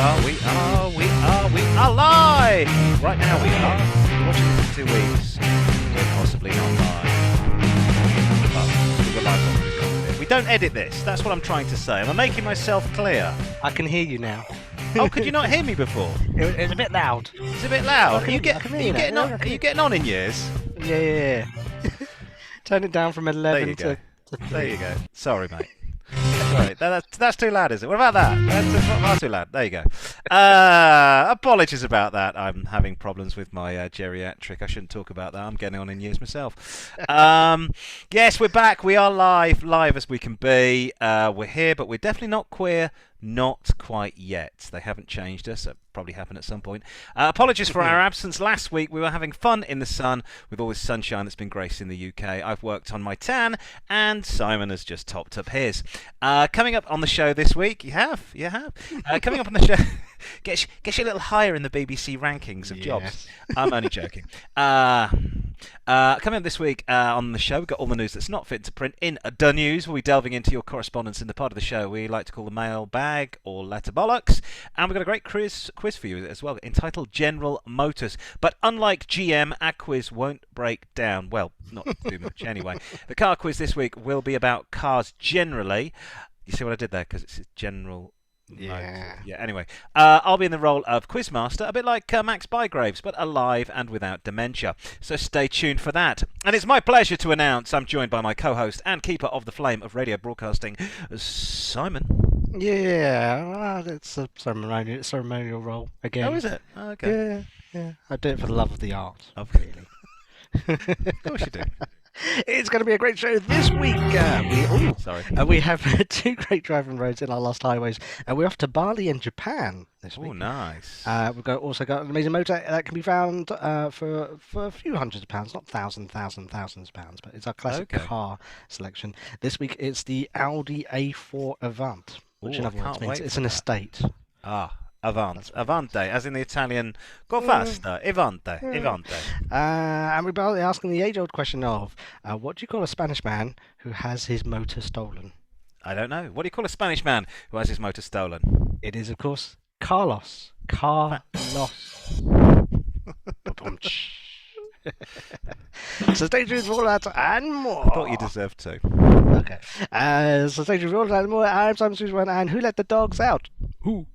We are live! Right now we are. You're watching this in 2 weeks. We're possibly not live. But we were live when we recorded it. We don't edit this, that's what I'm trying to say. Am I making myself clear? I can hear you now. Oh, could you not hear me before? It's a bit loud. It's a bit loud. Are you I getting on in years? Yeah. Turn it down from 11 to 3. There you go. Sorry, mate. Sorry, that's too loud, is it? What about that? That's far too loud. There you go. Apologies about that. I'm having problems with my geriatric. I shouldn't talk about that. I'm getting on in years myself. Yes, we're back. We are live as we can be. We're here, but we're definitely not queer. Not quite yet. They haven't changed us. It'll probably happen at some point. Apologies for our absence. Last week we were having fun in the sun with all this sunshine that's been gracing the UK. I've worked on my tan, and Simon has just topped up his. Coming up on the show this week, you have. Coming up on the show, get you a little higher in the BBC rankings of jobs. I'm only joking. Coming up this week on the show, we've got all the news that's not fit to print in the news. We'll be delving into your correspondence in the part of the show we like to call the mailbag or letter bollocks. And we've got a great quiz for you as well, entitled General Motors. But unlike GM, our quiz won't break down. Well, not too much anyway. The car quiz this week will be about cars generally. You see what I did there? Because it's general. Yeah. Anyway, I'll be in the role of Quizmaster, a bit like Max Bygraves, but alive and without dementia. So stay tuned for that. And it's my pleasure to announce I'm joined by my co-host and keeper of the flame of radio broadcasting, Simon. Yeah, it's a ceremonial role again. Oh, is it? Oh, okay. Yeah. I do it for the love of the art. Oh, really? Of course you do. It's going to be a great show this week. We have 2 great driving roads in our lost highways, and we're off to Bali in Japan this week. Oh, nice. We've also got an amazing motor that can be found for a few hundreds of pounds, not thousands of pounds, but it's our classic car selection. This week it's the Audi A4 Avant, which in other words means it's an estate. Avante, as in the Italian, go faster, Avante. And we're asking the age-old question of, what do you call a Spanish man who has his motor stolen? I don't know. What do you call a Spanish man who has his motor stolen? It is, of course, Carlos. So stay tuned for all that and more. I thought you deserved to. Okay. So stay tuned for all that and more. I'm Simon Susan, and who let the dogs out? Who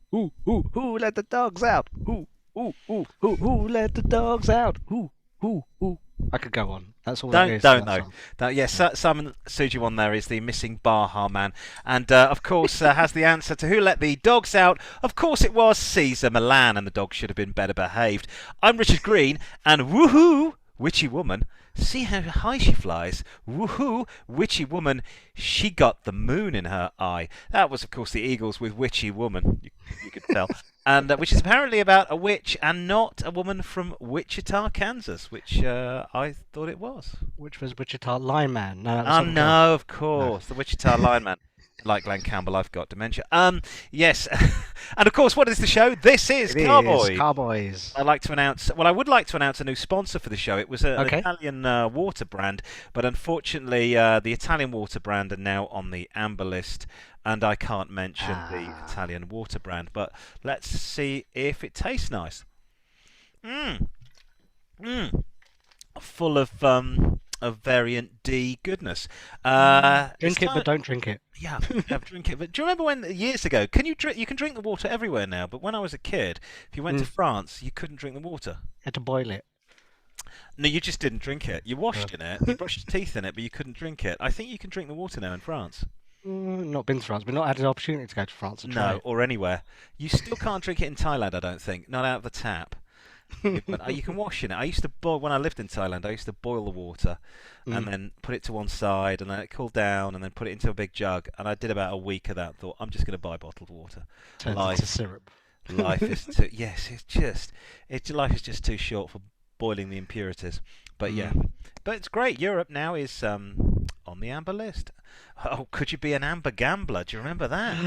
let the dogs out? Who let the dogs out? Who? I could go on. That's all that is. Don't know. Yes, Simon Suju on there is the missing Baja man. And, of course, has the answer to who let the dogs out. Of course it was Caesar Milan, and the dog should have been better behaved. I'm Richard Green, and woohoo, witchy woman. See how high she flies. Woohoo, witchy woman. She got the moon in her eye. That was, of course, the Eagles with witchy woman. You could tell. And which is apparently about a witch and not a woman from Wichita, Kansas, which I thought it was. Which was Wichita Lineman. No, of course. The Wichita Lineman. Like Glenn Campbell, I've got dementia. Yes. And of course, what is the show? This is Car-Boyz. I would like to announce a new sponsor for the show. It was an Italian water brand, but unfortunately, the Italian water brand are now on the amber list, and I can't mention the Italian water brand. But let's see if it tastes nice. Full of variant D goodness. Drink it, but don't drink it. Yeah, drink it. But do you remember when years ago? You can drink the water everywhere now, but when I was a kid, if you went to France, you couldn't drink the water. You had to boil it. No, you just didn't drink it. You washed in it, you brushed your teeth in it, but you couldn't drink it. I think you can drink the water now in France. Not been to France. We've not had an opportunity to go to France and try it. Or anywhere. You still can't drink it in Thailand, I don't think. Not out of the tap. But you can wash in it. I used to boil when I lived in Thailand. I used to boil the water and then put it to one side and then it cooled down and then put it into a big jug. And I did about a week of that. And thought I'm just going to buy bottled water. Turns into syrup. Life is too. Yes, life is just too short for boiling the impurities. But yeah, but it's great. Europe now is on the amber list. Oh, could you be an amber gambler? Do you remember that?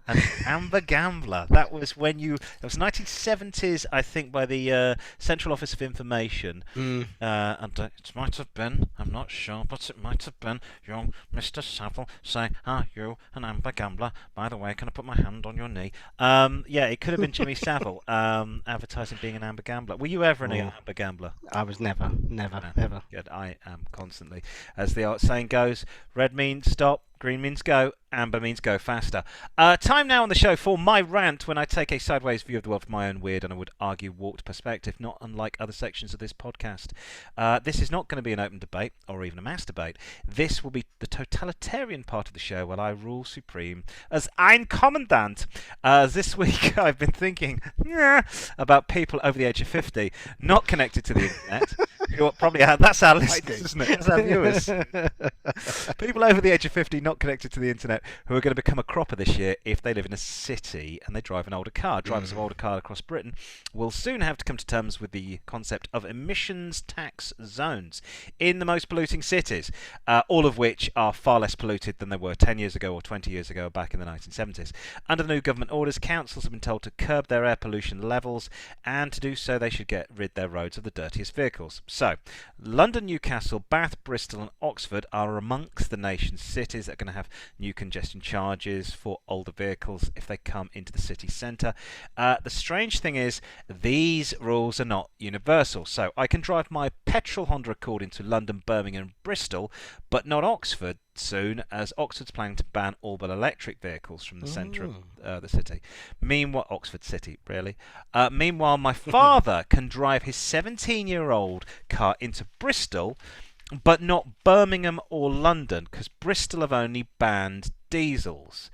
An amber gambler. That was when you. It was 1970s, I think, by the Central Office of Information. And it might have been. I'm not sure, but it might have been young Mr. Savile saying, "Are you an amber gambler? By the way, can I put my hand on your knee?" Yeah, it could have been Jimmy Savile advertising being an amber gambler. Were you ever an amber gambler? I was never, No. ever. Good. I am constantly. As the art saying goes, red means stop, green means go, amber means go faster. Time now on the show for my rant, when I take a sideways view of the world from my own weird and I would argue warped perspective, not unlike other sections of this podcast. This is not going to be an open debate or even a mass debate. This will be the totalitarian part of the show where I rule supreme as Ein Kommandant. This week I've been thinking about people over the age of 50 not connected to the internet. Who probably that's our listeners, isn't it? That's our viewers. People over the age of 50 not connected to the internet who are going to become a cropper this year if they live in a city and they drive an older car. Drivers of older cars across Britain will soon have to come to terms with the concept of emissions tax zones in the most polluting cities, all of which are far less polluted than they were 10 years ago or 20 years ago back in the 1970s. Under the new government orders, councils have been told to curb their air pollution levels, and to do so they should get rid their roads of the dirtiest vehicles. So, London, Newcastle, Bath, Bristol and Oxford are amongst the nation's cities that are going to have new congestion charges for older vehicles if they come into the city centre. The strange thing is, these rules are not universal. So, I can drive my petrol Honda Accord into London, Birmingham and Bristol, but not Oxford soon, as Oxford's planning to ban all but electric vehicles from the centre of the city. Meanwhile, Oxford City, really. Meanwhile, my father can drive his 17-year-old car into Bristol, but not Birmingham or London, because Bristol have only banned diesels.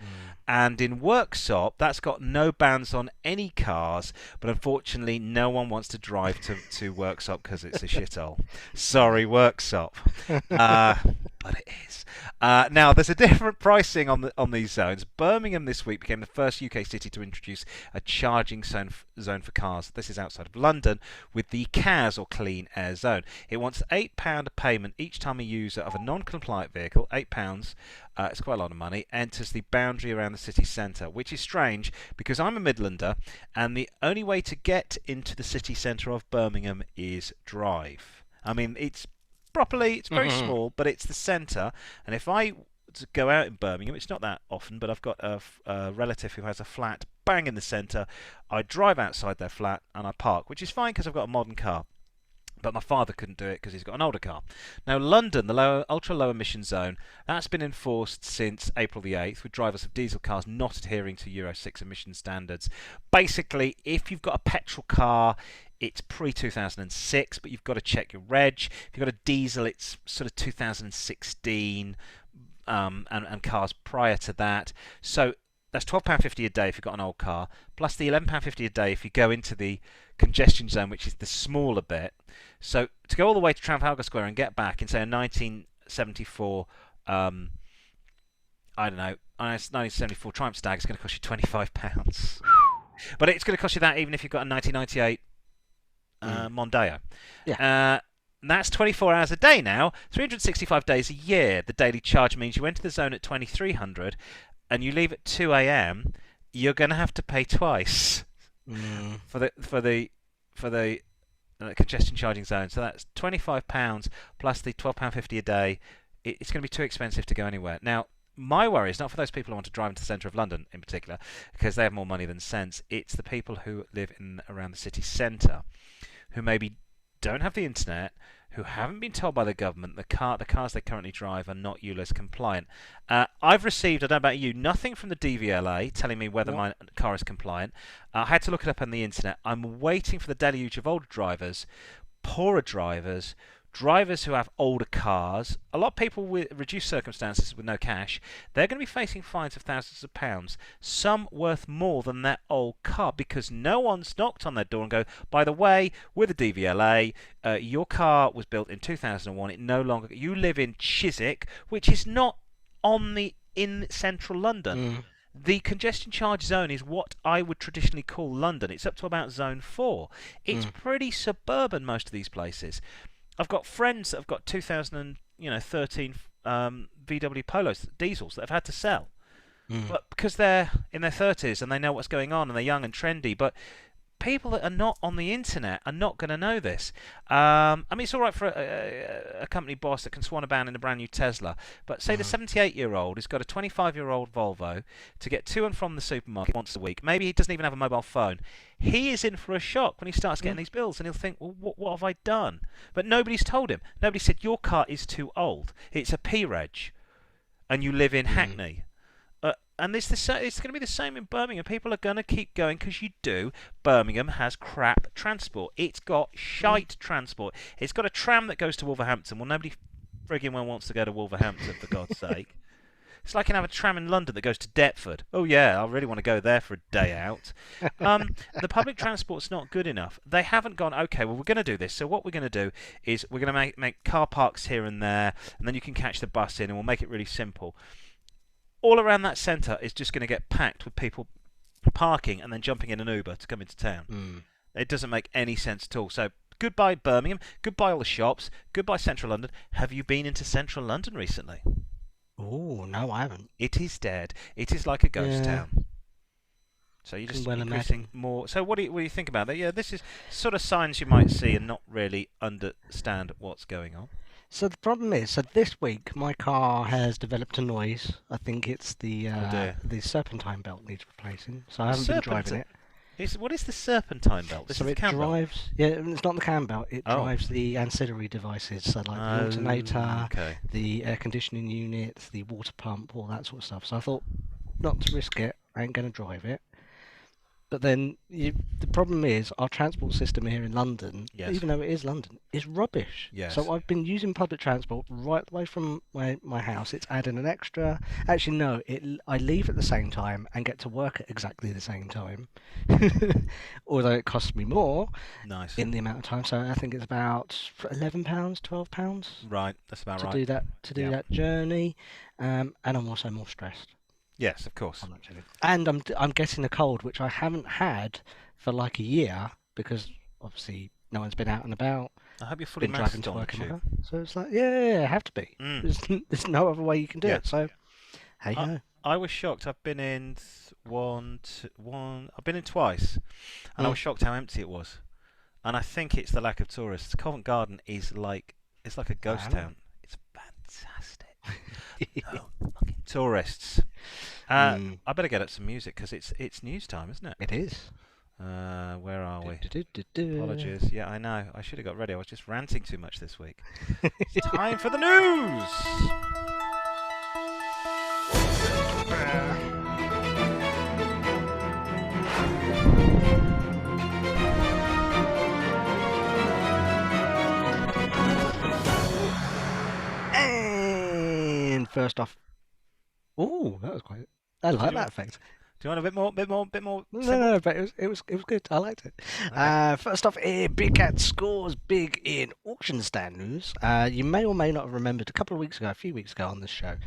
And in Worksop, that's got no bans on any cars, but unfortunately no one wants to drive to Worksop because it's a shithole. Sorry, Worksop. But it is. Now, there's a different pricing on these zones. Birmingham this week became the first UK city to introduce a charging zone for cars. This is outside of London with the CAZ, or Clean Air Zone. It wants £8 a payment each time a user of a non-compliant vehicle, £8, it's quite a lot of money, enters the boundary around the city centre, which is strange because I'm a Midlander and the only way to get into the city centre of Birmingham is drive. I mean, it's very small, but it's the centre, and if I go out in Birmingham, it's not that often, but I've got a relative who has a flat bang in the centre. I drive outside their flat and I park, which is fine because I've got a modern car. But my father couldn't do it because he's got an older car. Now, London, the ultra low emission zone, that's been enforced since April the 8th, with drivers of diesel cars not adhering to Euro 6 emission standards. Basically, if you've got a petrol car, it's pre-2006, but you've got to check your reg. If you've got a diesel, it's sort of 2016, and cars prior to that. So that's £12.50 a day if you've got an old car, plus the £11.50 a day if you go into the congestion zone, which is the smaller bit. So to go all the way to Trafalgar Square and get back in, say, a 1974, I don't know, 1974 Triumph Stag, it's going to cost you £25. But it's going to cost you that even if you've got a 1998 Mondeo. Yeah. That's 24 hours a day now, 365 days a year. The daily charge means you enter the zone at 2300 and you leave at 2 a.m. You're going to have to pay twice for the congestion charging zone. So that's £25 plus the £12.50 a day. It's going to be too expensive to go anywhere. Now, my worry is not for those people who want to drive into the centre of London in particular, because they have more money than sense. It's the people who live in around the city centre, who maybe don't have the internet, who haven't been told by the government the cars they currently drive are not ULEZ compliant. I've received, I don't know about you, nothing from the DVLA telling me whether my car is compliant. I had to look it up on the internet. I'm waiting for the deluge of older drivers, poorer drivers, drivers who have older cars, a lot of people with reduced circumstances with no cash. They're going to be facing fines of thousands of pounds, some worth more than their old car, because no one's knocked on their door and go, by the way, with the DVLA, your car was built in 2001, it no longer, you live in Chiswick, which is not in central London. The congestion charge zone is what I would traditionally call London. It's up to about zone 4. It's pretty suburban, most of these places. I've got friends that have got 2013 VW Polos, diesels that have had to sell. Mm. But because they're in their 30s and they know what's going on and they're young and trendy, but people that are not on the internet are not going to know this. I mean, it's all right for a company boss that can swan about in a brand new Tesla, but say the 78-year-old has got a 25-year-old Volvo to get to and from the supermarket once a week. Maybe he doesn't even have a mobile phone. He is in for a shock when he starts getting these bills, and he'll think, well, what have I done? But nobody's told him. Nobody said, your car is too old. It's a P-Reg, and you live in Hackney. And it's going to be the same in Birmingham. People are going to keep going because you do. Birmingham has crap transport. It's got shite transport. It's got a tram that goes to Wolverhampton. Well, nobody frigging well wants to go to Wolverhampton, for God's sake. It's like you can have a tram in London that goes to Deptford. Oh, yeah, I really want to go there for a day out. The public transport's not good enough. They haven't gone, okay, well, we're going to do this. So what we're going to do is we're going to make car parks here and there, and then you can catch the bus in, and we'll make it really simple. All around that centre is just going to get packed with people parking and then jumping in an Uber to come into town. It doesn't make any sense at all. So goodbye Birmingham, goodbye all the shops, goodbye Central London. Have you been into Central London recently? Oh, no, I haven't. It is dead. It is like a ghost town. So you're just increasing more. So what do you think about that? Yeah, this is sort of signs you might see and not really understand what's going on. So the problem is, this week my car has developed a noise. I think it's the serpentine belt needs replacing. So I haven't been driving it. What is the serpentine belt? This So is it the cam belt. drives. Yeah, it's not the cam belt. It drives the ancillary devices. So like the alternator, the air conditioning unit, the water pump, all that sort of stuff. So I thought, not to risk it. I ain't going to drive it. But then the problem is our transport system here in London, even though it is London, is rubbish. Yes. So I've been using public transport right away from my house. It's adding an extra. Actually, no, I leave at the same time and get to work at exactly the same time. Although it costs me more in the amount of time. So I think it's about £11, £12. Right, that's about right. To do that journey, and I'm also more stressed. Yes, of course. And I'm getting a cold, which I haven't had for like a year because obviously no one's been out and about. I hope you're fully driving to work. So it's like, yeah, have to be. There's no other way you can do it. So, hey ho. I was shocked. I've been in I've been in twice, and I was shocked how empty it was. And I think it's the lack of tourists. Covent Garden is like a ghost town. It's fantastic. No fucking tourists. I better get at some music because it's news time, isn't it? It is. Where are we? Apologies. Yeah, I know. I should have got ready. I was just ranting too much this week. It's time for the news. And first off, oh, that was quite. I like that effect. Do you want a bit more? No, but it was good. I liked it. Okay. First off, Big Cat scores big in auction stand news. You may or may not have remembered a few weeks ago on this show,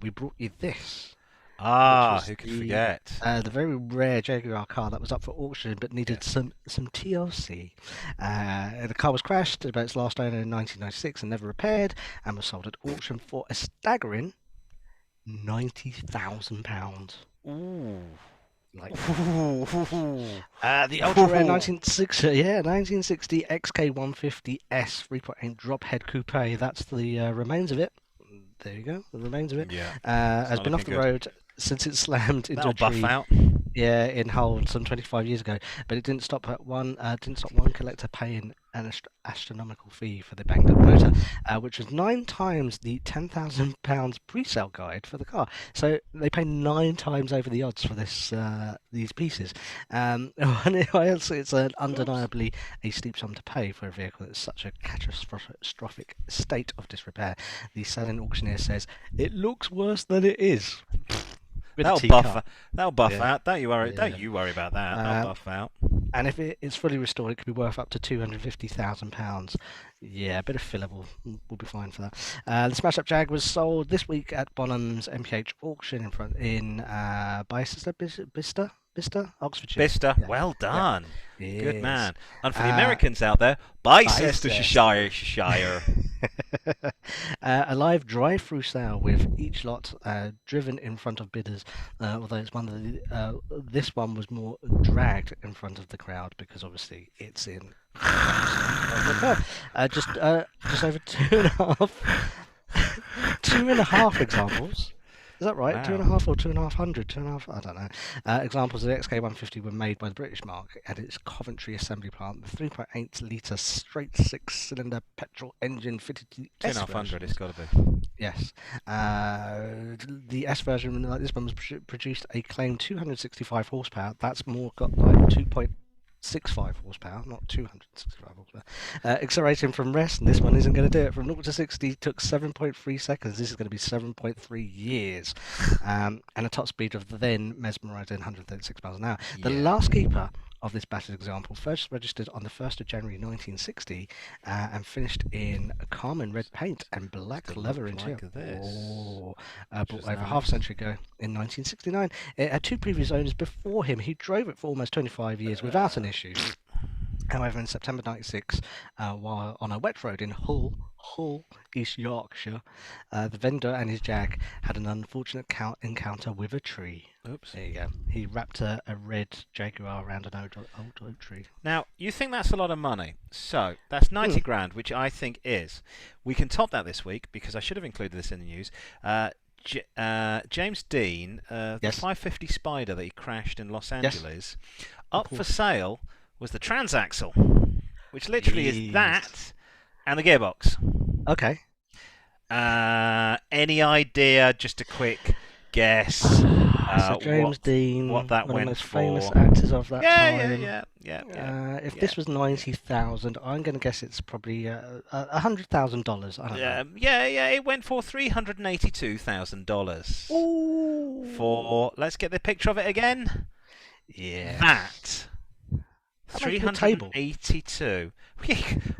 we brought you this. Who could forget? The very rare Jaguar car that was up for auction but needed some TLC. The car was crashed by its last owner in 1996 and never repaired, and was sold at auction for a staggering £90,000. Ooh. Like the ultra rare 1960 XK150S 3.8 drop head coupe. That's the remains of it. There you go, the remains of it. Yeah. Has been off the road since it slammed into a tree. Buff out. Yeah, in Hull some 25 years ago, but it didn't stop one collector paying an astronomical fee for the banged up motor, which was 9 times the £10,000 pre-sale guide for the car. So they pay 9 times over the odds for these pieces. It's undeniably a steep sum to pay for a vehicle that's such a catastrophic state of disrepair. The selling auctioneer says it looks worse than it is. That'll buff out. Don't you worry. Don't you worry about that. That'll buff out. And if it is fully restored, it could be worth up to £250,000. Yeah, a bit of filler will be fine for that. The Smash Up Jag was sold this week at Bonham's MPH auction in Bicester. Bicester, Oxfordshire. Bicester. Yeah. Well done. Good Yes. man. And for the Americans out there, Bicester. A live drive-through sale with each lot driven in front of bidders. Although it's one of this one was more dragged in front of the crowd because obviously it's in. Just over 2.5 examples. Is that right? Wow. 2.5 or 2.500? 2.5? I don't know. Examples of the XK150 were made by the British mark at its Coventry assembly plant. The 3.8 litre straight six-cylinder petrol engine fitted to the S 2,500. It's got to be. Yes. The S version, like this one, was produced a claimed 265 horsepower. That's more got like 2.65 horsepower, not 265 horsepower. Accelerating from rest, and this one isn't going to do it. From 0 to 60 took 7.3 seconds. This is going to be 7.3 years. And a top speed of then mesmerising 136 miles an hour. The last keeper of this battered example, first registered on the 1st of January 1960 and finished in carmine red paint and black leather interior. Bought over half a century ago in 1969. It had 2 previous owners before him. He drove it for almost 25 years without an issue. However, in September 96, while on a wet road in Hull, East Yorkshire, the vendor and his Jag had an unfortunate encounter with a tree. Oops. There you go. He wrapped a red Jaguar around an old oak tree. Now, you think that's a lot of money. So, that's 90 grand, which I think is. We can top that this week, because I should have included this in the news. James Dean, the 550 Spider that he crashed in Los Angeles, up for sale was the transaxle, which literally is that and the gearbox. Okay. Any idea? Just a quick guess. So James Dean, what that one went of the most for. famous actors of that time. Yeah. If this was 90,000, I'm going to guess it's probably $100,000. I don't know. Yeah. It went for $382,000. Ooh. For, let's get the picture of it again. Yeah. That. 382.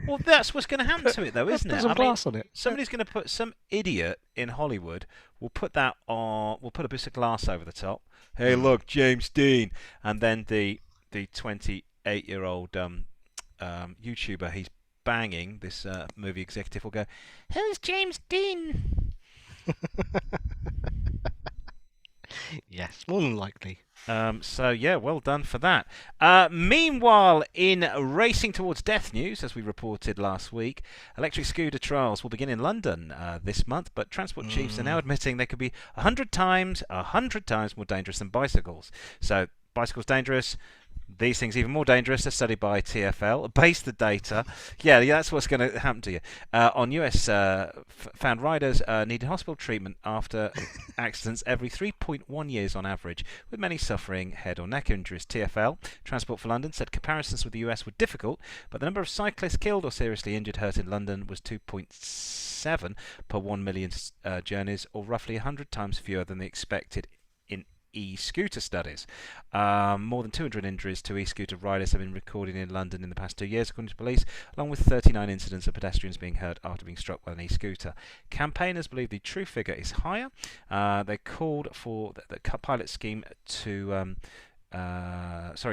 Well, that's what's going to happen to it, though, isn't it? Put some glass on it. Somebody's going to put, some idiot in Hollywood will put that on. Will put a bit of glass over the top. Hey, look, James Dean, and then the 28-year-old YouTuber he's banging, this movie executive, will go, "Who's James Dean?" Yes, more than likely. So yeah, well done for that. Meanwhile, in racing towards death news, as we reported last week, electric scooter trials will begin in London this month, but transport chiefs are now admitting they could be 100 times more dangerous than bicycles. So bicycles dangerous. These things even more dangerous. A study by TfL based the data. Yeah, that's what's going to happen to you. On US found riders needed hospital treatment after accidents every 3.1 years on average, with many suffering head or neck injuries. TfL, Transport for London, said comparisons with the US were difficult, but the number of cyclists killed or seriously injured hurt in London was 2.7 per 1 million journeys, or roughly 100 times fewer than the expected in e-scooter studies. More than 200 injuries to e-scooter riders have been recorded in London in the past 2 years, according to police, along with 39 incidents of pedestrians being hurt after being struck by an e-scooter. Campaigners believe the true figure is higher. They called for the pilot scheme to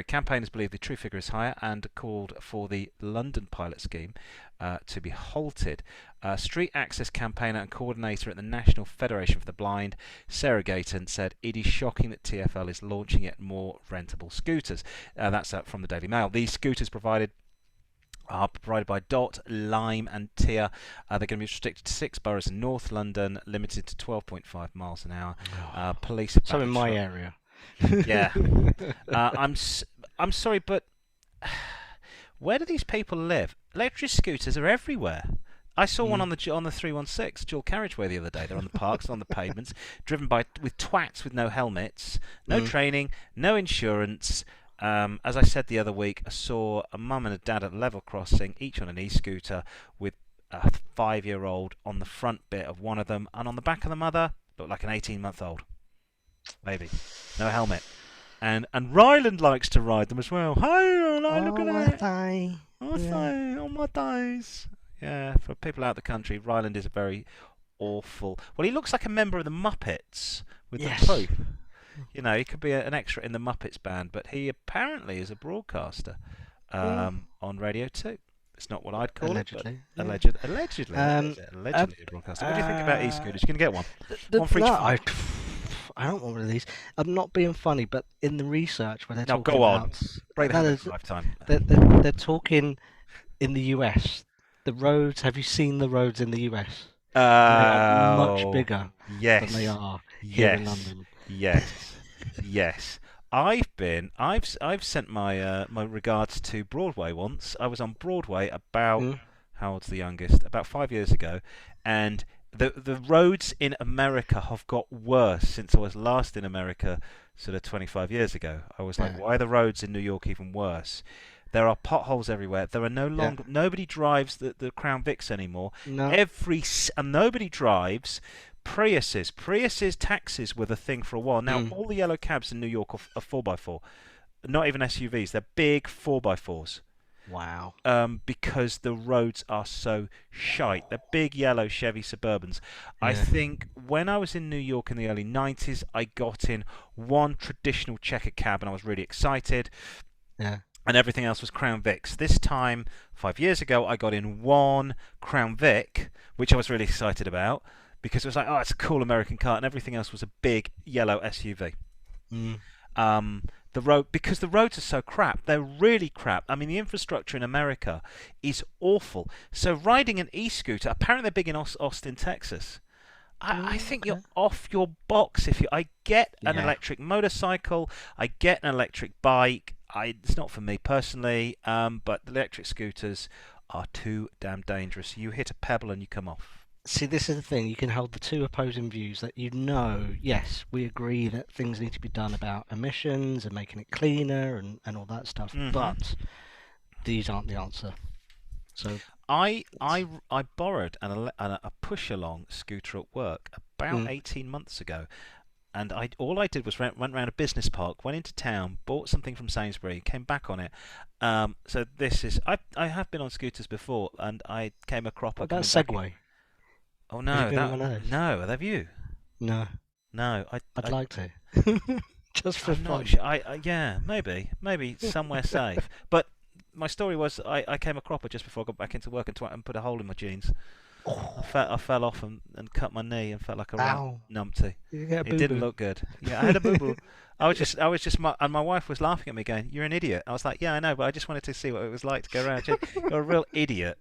campaigners believe the true figure is higher and called for the London pilot scheme to be halted. Street Access campaigner and coordinator at the National Federation for the Blind, Sarah Gayton, said it is shocking that TfL is launching yet more rentable scooters. That's from the Daily Mail. These scooters are provided by Dot, Lime and Tia. They're going to be restricted to 6 boroughs in North London, limited to 12.5 miles an hour. Police. So in my area. Yeah. I'm sorry, but where do these people live? Electric scooters are everywhere. I saw one on the 316 dual carriageway the other day. They're on the parks, on the pavements, driven with twats with no helmets, no training, no insurance. As I said the other week, I saw a mum and a dad at a level crossing, each on an e-scooter, with a 5-year-old on the front bit of one of them, and on the back of the mother looked like an 18-month-old baby, no helmet. And Ryland likes to ride them as well. Hey, look at that! On my thighs. Yeah, for people out the country, Ryland is a very awful. Well, he looks like a member of the Muppets with the poop. You know, he could be an extra in the Muppets band, but he apparently is a broadcaster Mm, on Radio 2. It's not what I'd call it, but allegedly. Yeah. allegedly, that is Um. it. Uh, Allegedly a broadcaster. What do you think about uh, e-scooters? You can get one. One for no, each five. I don't want one of these. I'm not being funny, but in the research where they're Now talking go on. about, Break the no, habit of a lifetime. they're talking in the US. The roads. Have you seen the roads in the US? They are much Oh, bigger than they yes, are here in yes, London. yes, yes. I've sent my my regards to Broadway once. I was on Broadway about, Mm, how old's the youngest? About 5 years ago, and the roads in America have got worse since I was last in America, sort of 25 years ago. I was like, yeah, why are the roads in New York even worse? There are potholes everywhere. There are no yeah. longer nobody drives the Crown Vics anymore. No. And nobody drives Priuses. Priuses taxis were the thing for a while. Now Mm, all the yellow cabs in New York are 4x4, not even SUVs. They're big 4x4s. wow. Because the roads are so shite. They're big yellow Chevy Suburbans. I Yeah. think when I was in New York in the early 90s, I got in one traditional checker cab and I was really excited, Yeah. and everything else was Crown Vics. This time, 5 years ago, I got in one Crown Vic, which I was really excited about because it was like, oh, it's a cool American car, and everything else was a big yellow SUV. Mm, The road, because the roads are so crap, they're really crap. I mean, the infrastructure in America is awful. So riding an e-scooter, apparently they're big in Austin, Texas. I think you're okay. off your box if you. I get an Yeah. electric motorcycle, I get an electric bike. It's not for me personally, but the electric scooters are too damn dangerous. You hit a pebble and you come off. See, this is the thing. You can hold the two opposing views that yes, we agree that things need to be done about emissions and making it cleaner and all that stuff, hmm but these aren't the answer. So, I borrowed a push along scooter at work about mm, 18 months ago, and all I did was went around a business park, went into town, bought something from Sainsbury, came back on it. So this is I have been on scooters before, and I came a what cropper about coming back. Segway? Oh Have you no, been on that one of those? no, have you? No, No, I'd I like to. Just for I'm not fun. sure. Yeah, maybe somewhere safe. But my story was I came a cropper just before I got back into work and put a hole in my jeans. I fell off and cut my knee and felt like a right Ow. numpty. You get a It didn't boo-boo. look good. Yeah, I had a boo boo. And my wife was laughing at me, going, "You're an idiot." I was like, "Yeah, I know, but I just wanted to see what it was like to go around." She, "You're a real idiot."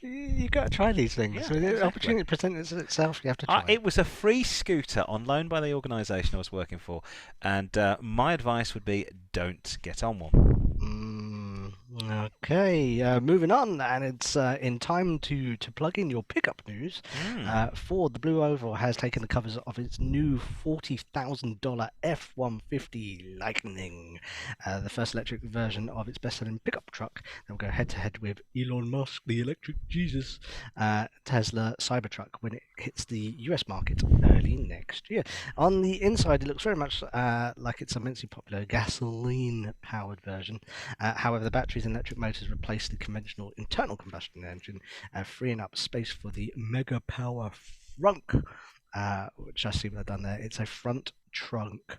You got to try these things. Yeah, When the exactly. opportunity presents itself, you have to try it. It was a free scooter on loan by the organisation I was working for, and my advice would be don't get on one. Mm, okay, moving on, and it's in time to plug in your pickup news. Mm. Ford, the Blue Oval, has taken the covers of its new $40,000 F-150 Lightning, the first electric version of its best-selling pickup truck that will go head-to-head with Elon Musk, the electric Jesus, Tesla Cybertruck when it hits the US market early next year. On the inside, it looks very much like its immensely popular gasoline-powered version. However, the batteries and electric motors replace the conventional internal combustion engine, freeing up space for the Mega Power Frunk, which I see what I've done there. It's a front trunk.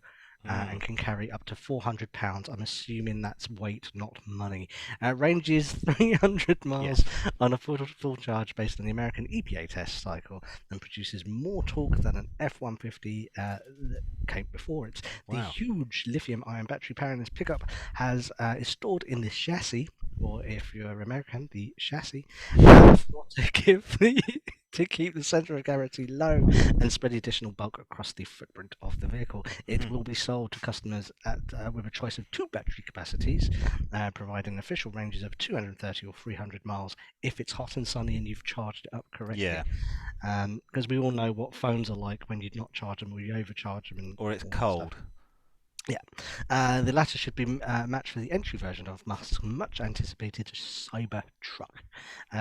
And Mm. can carry up to 400 pounds. I'm assuming that's weight, not money. Ranges 300 miles Yes. on a full charge based on the American EPA test cycle, and produces more torque than an F-150 that came before it. The Wow. huge lithium-ion battery powering this pickup is stored in the chassis, or if you're American, the chassis, to give the to keep the centre of gravity low and spread the additional bulk across the footprint of the vehicle. It Mm. will be sold to customers with a choice of two battery capacities, providing official ranges of 230 or 300 miles if it's hot and sunny and you've charged it up correctly. Yeah. Because we all know what phones are like when you not charge them or you overcharge them and Or it's all that stuff. cold. Yeah. The latter should be matched for the entry version of Musk's much anticipated Cybertruck.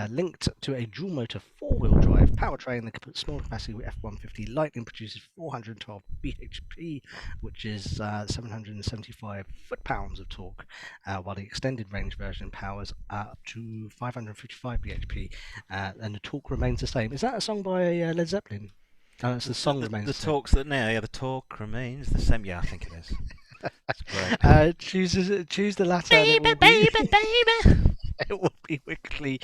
Linked to a dual motor four-wheel drive powertrain, the small capacity F-150 Lightning produces 412 bhp, which is 775 foot-pounds of torque, while the extended range version powers up to 555 bhp, and the torque remains the same. Is that a song by Led Zeppelin? Oh, it's the song remains The the same. talks that now, yeah, the talk remains the same. Yeah, I think it is. It's great. Choose the latter, and it Baby, will be baby, baby. it will be quickly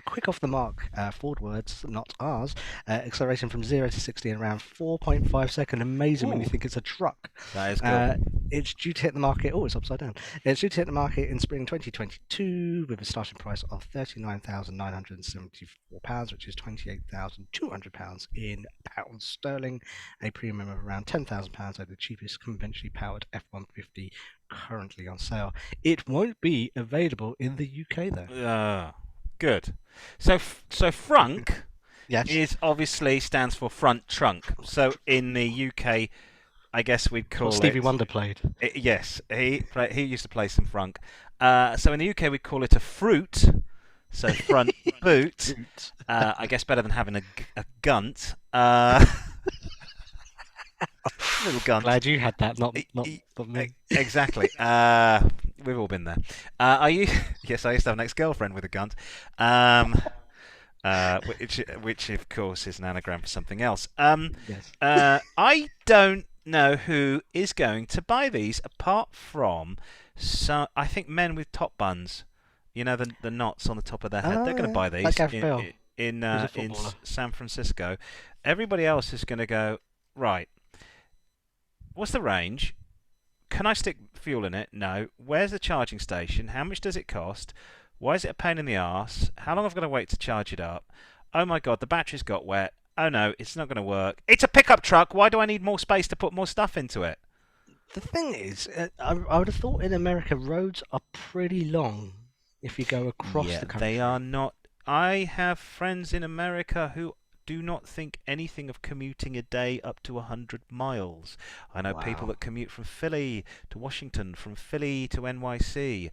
quick off the mark. Ford words, not ours. Acceleration from 0 to 60 in around 4.5 seconds. Amazing when you Ooh. think it's a truck. That is good. It's due to hit the market. Oh, it's upside down. It's due to hit the market in spring 2022 with a starting price of £39,974, which is £28,200 in pounds sterling, a premium of around £10,000 over the cheapest conventionally powered F-150 currently on sale. It won't be available in the UK though. Good. So frunk Yes. is obviously stands for front trunk. So in the UK, I guess we'd What call Stevie it. Wonder played. Yes, he used to play some frunk. So in the UK, we'd call it a fruit. So front boot. I guess better than having a gunt. Little gunt. Glad you had that, not me. Exactly. We've all been there. Yes, I used to have an ex-girlfriend with a gunt. Which of course is an anagram for something else. Yes. I don't know who is going to buy these apart from I think men with top buns. You know, the knots on the top of their head. They're going to buy these like Gareth Bale, in who's a footballer. San Francisco. Everybody else is going to go, right, what's the range? Can I stick fuel in it? No. Where's the charging station? How much does it cost? Why is it a pain in the arse? How long have I got to wait to charge it up? Oh my god, the battery's got wet. Oh no, it's not going to work. It's a pickup truck. Why do I need more space to put more stuff into it? The thing is, I would have thought in America roads are pretty long if you go across the country. They are not. I have friends in America who do not think anything of commuting a day up to 100 miles. I know people that commute from Philly to Washington, from Philly to NYC,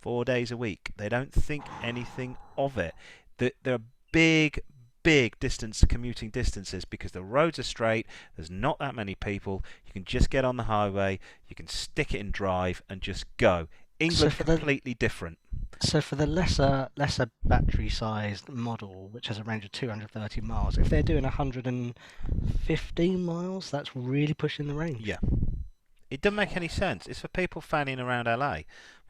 4 days a week. They don't think anything of it. There are big commuting distances because the roads are straight. There's not that many people. You can just get on the highway. You can stick it in drive and just go. England completely different. So for the lesser battery-sized model, which has a range of 230 miles, if they're doing 115 miles, that's really pushing the range. Yeah. It doesn't make any sense. It's for people fannying around LA,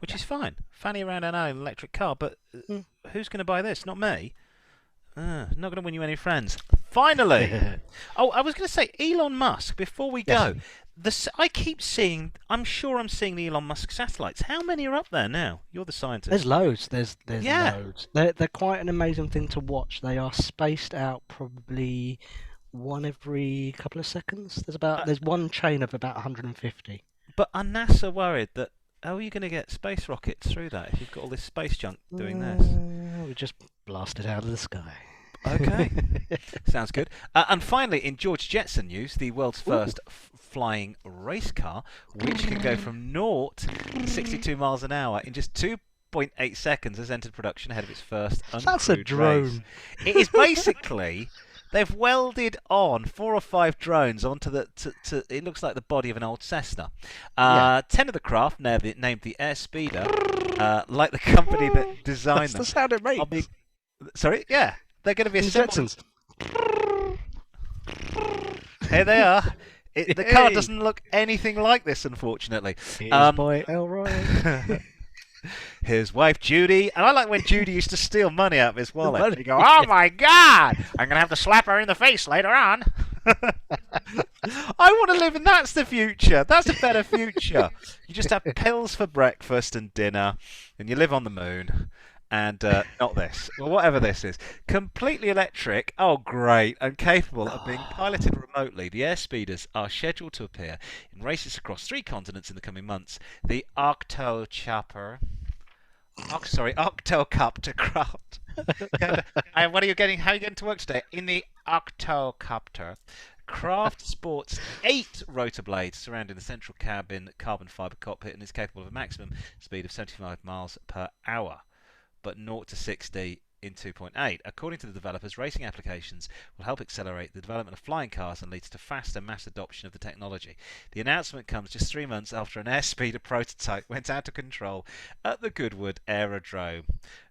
which is fine. Fanny around LA in an electric car, but who's going to buy this? Not me. Not going to win you any friends. Finally! Oh, I was going to say, Elon Musk, before we go, I keep seeing, I'm sure I'm seeing the Elon Musk satellites. How many are up there now? You're the scientist. There's loads. There's loads. They're quite an amazing thing to watch. They are spaced out probably one every couple of seconds. There's one chain of about 150. But are NASA worried that, how are you going to get space rockets through that if you've got all this space junk doing this? We just blast it out of the sky. Okay, sounds good. And finally, in George Jetson news, the world's first flying race car, which can go from 0 to 62 miles an hour in just 2.8 seconds, has entered production ahead of its first uncrewed That's a drone. race. It is basically they've welded on 4 or 5 drones onto the. It looks like the body of an old Cessna. 10 of the craft, named the Airspeeder, like the company that designed them. That's the sound it makes. Sorry, yeah. They're going to be assembled. Jetsons. Here they are. The car doesn't look anything like this, unfortunately. Here's boy Elroy. His wife Judy, and I like when Judy used to steal money out of his wallet. You go, oh my god, I'm gonna have to slap her in the face later on. I want to live in that's the future. That's a better future. You just have pills for breakfast and dinner, and you live on the moon. And not this, or whatever this is. Completely electric, oh great, and capable of being piloted remotely. The Airspeeders are scheduled to appear in races across 3 continents in the coming months. The Octocopter craft. What are you getting? How are you getting to work today? In the Octocopter, craft sports 8 rotor blades surrounding the central cabin carbon fibre cockpit and is capable of a maximum speed of 75 miles per hour. But 0 to 60 in 2.8. According to the developers, racing applications will help accelerate the development of flying cars and leads to faster mass adoption of the technology. The announcement comes just 3 months after an Airspeeder prototype went out of control at the Goodwood Aerodrome.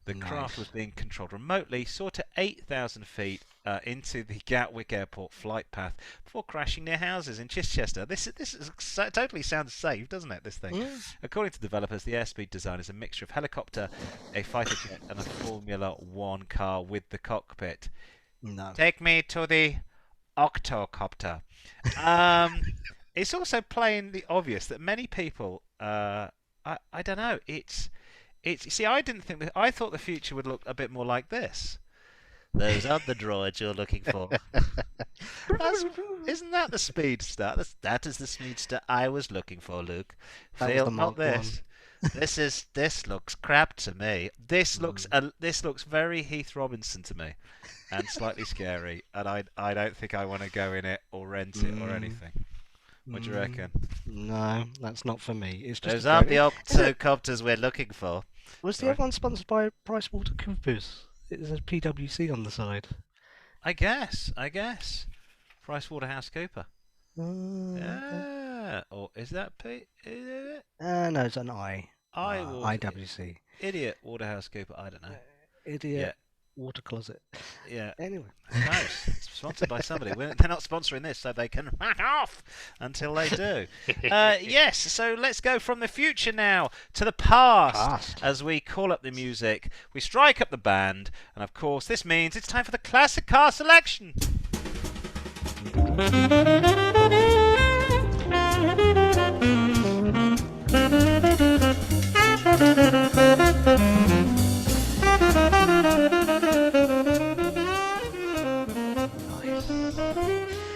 The craft was Nice. being controlled remotely, soared to 8,000 feet into the Gatwick Airport flight path before crashing near houses in Chichester. Totally sounds safe, doesn't it, this thing? Mm. According to developers, the airspeed design is a mixture of helicopter, a fighter jet, and a Formula One car with the cockpit. No. Take me to the octocopter. Um, it's also plainly obvious that many people, I don't know, it's. You see, I didn't think that. I thought the future would look a bit more like this. Those are the droids you're looking for. That's, isn't that the speedster? That is the speedster I was looking for, Luke. That was Feel the not Mark One. this. This looks crap to me. This looks very Heath Robinson to me, and slightly scary. And I don't think I want to go in it or rent it or Mm. anything. What do you Mm. reckon? No, that's not for me. It's just Those a aren't joke. the octocopters we're looking for. Was the Sorry. other one sponsored by PricewaterhouseCoopers? It says PwC on the side. I guess. PricewaterhouseCooper. Okay. Yeah. Or is that P? Is it? No, it's an I. I will. IWC. Idiot Waterhouse-Cooper. I don't know. Yeah. Idiot water closet. Yeah. Anyway. Who knows? It's sponsored by somebody. They're not sponsoring this, so they can back off until they do. Yes, so let's go from the future now to the past. As we call up the music, we strike up the band, and of course, this means it's time for the classic car selection.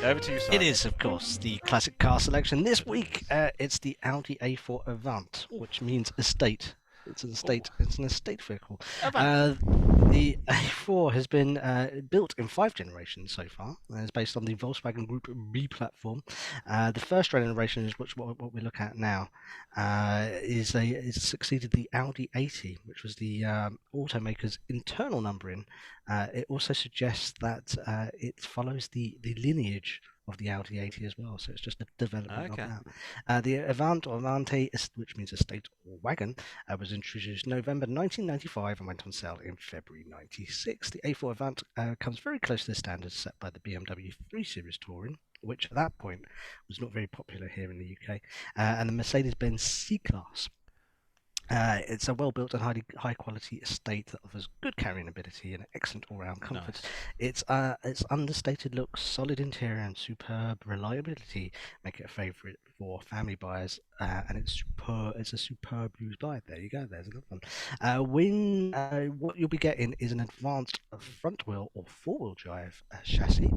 Over to you, Simon. It is, of course, the classic car selection. This week, it's the Audi A4 Avant, which means estate. It's an estate. It's an estate vehicle. The A4 has been built in 5 generations so far. It's based on the Volkswagen Group B platform. The first generation is what we look at now. Is succeeded the Audi 80, which was the automaker's internal numbering. It also suggests that it follows the lineage of the Audi 80 as well, so it's just a development of that. The Avant or Avante, which means estate or wagon, was introduced November 1995 and went on sale in February 96. The A4 Avant comes very close to the standards set by the BMW 3 Series Touring, which at that point was not very popular here in the UK, and the Mercedes-Benz C-Class. It's a well-built and high quality estate that offers good carrying ability and excellent all-round comfort. Nice. Its understated looks, solid interior, and superb reliability make it a favourite for family buyers. And it's a superb used buy. There you go. There's another one. What you'll be getting is an advanced front-wheel or four-wheel drive chassis,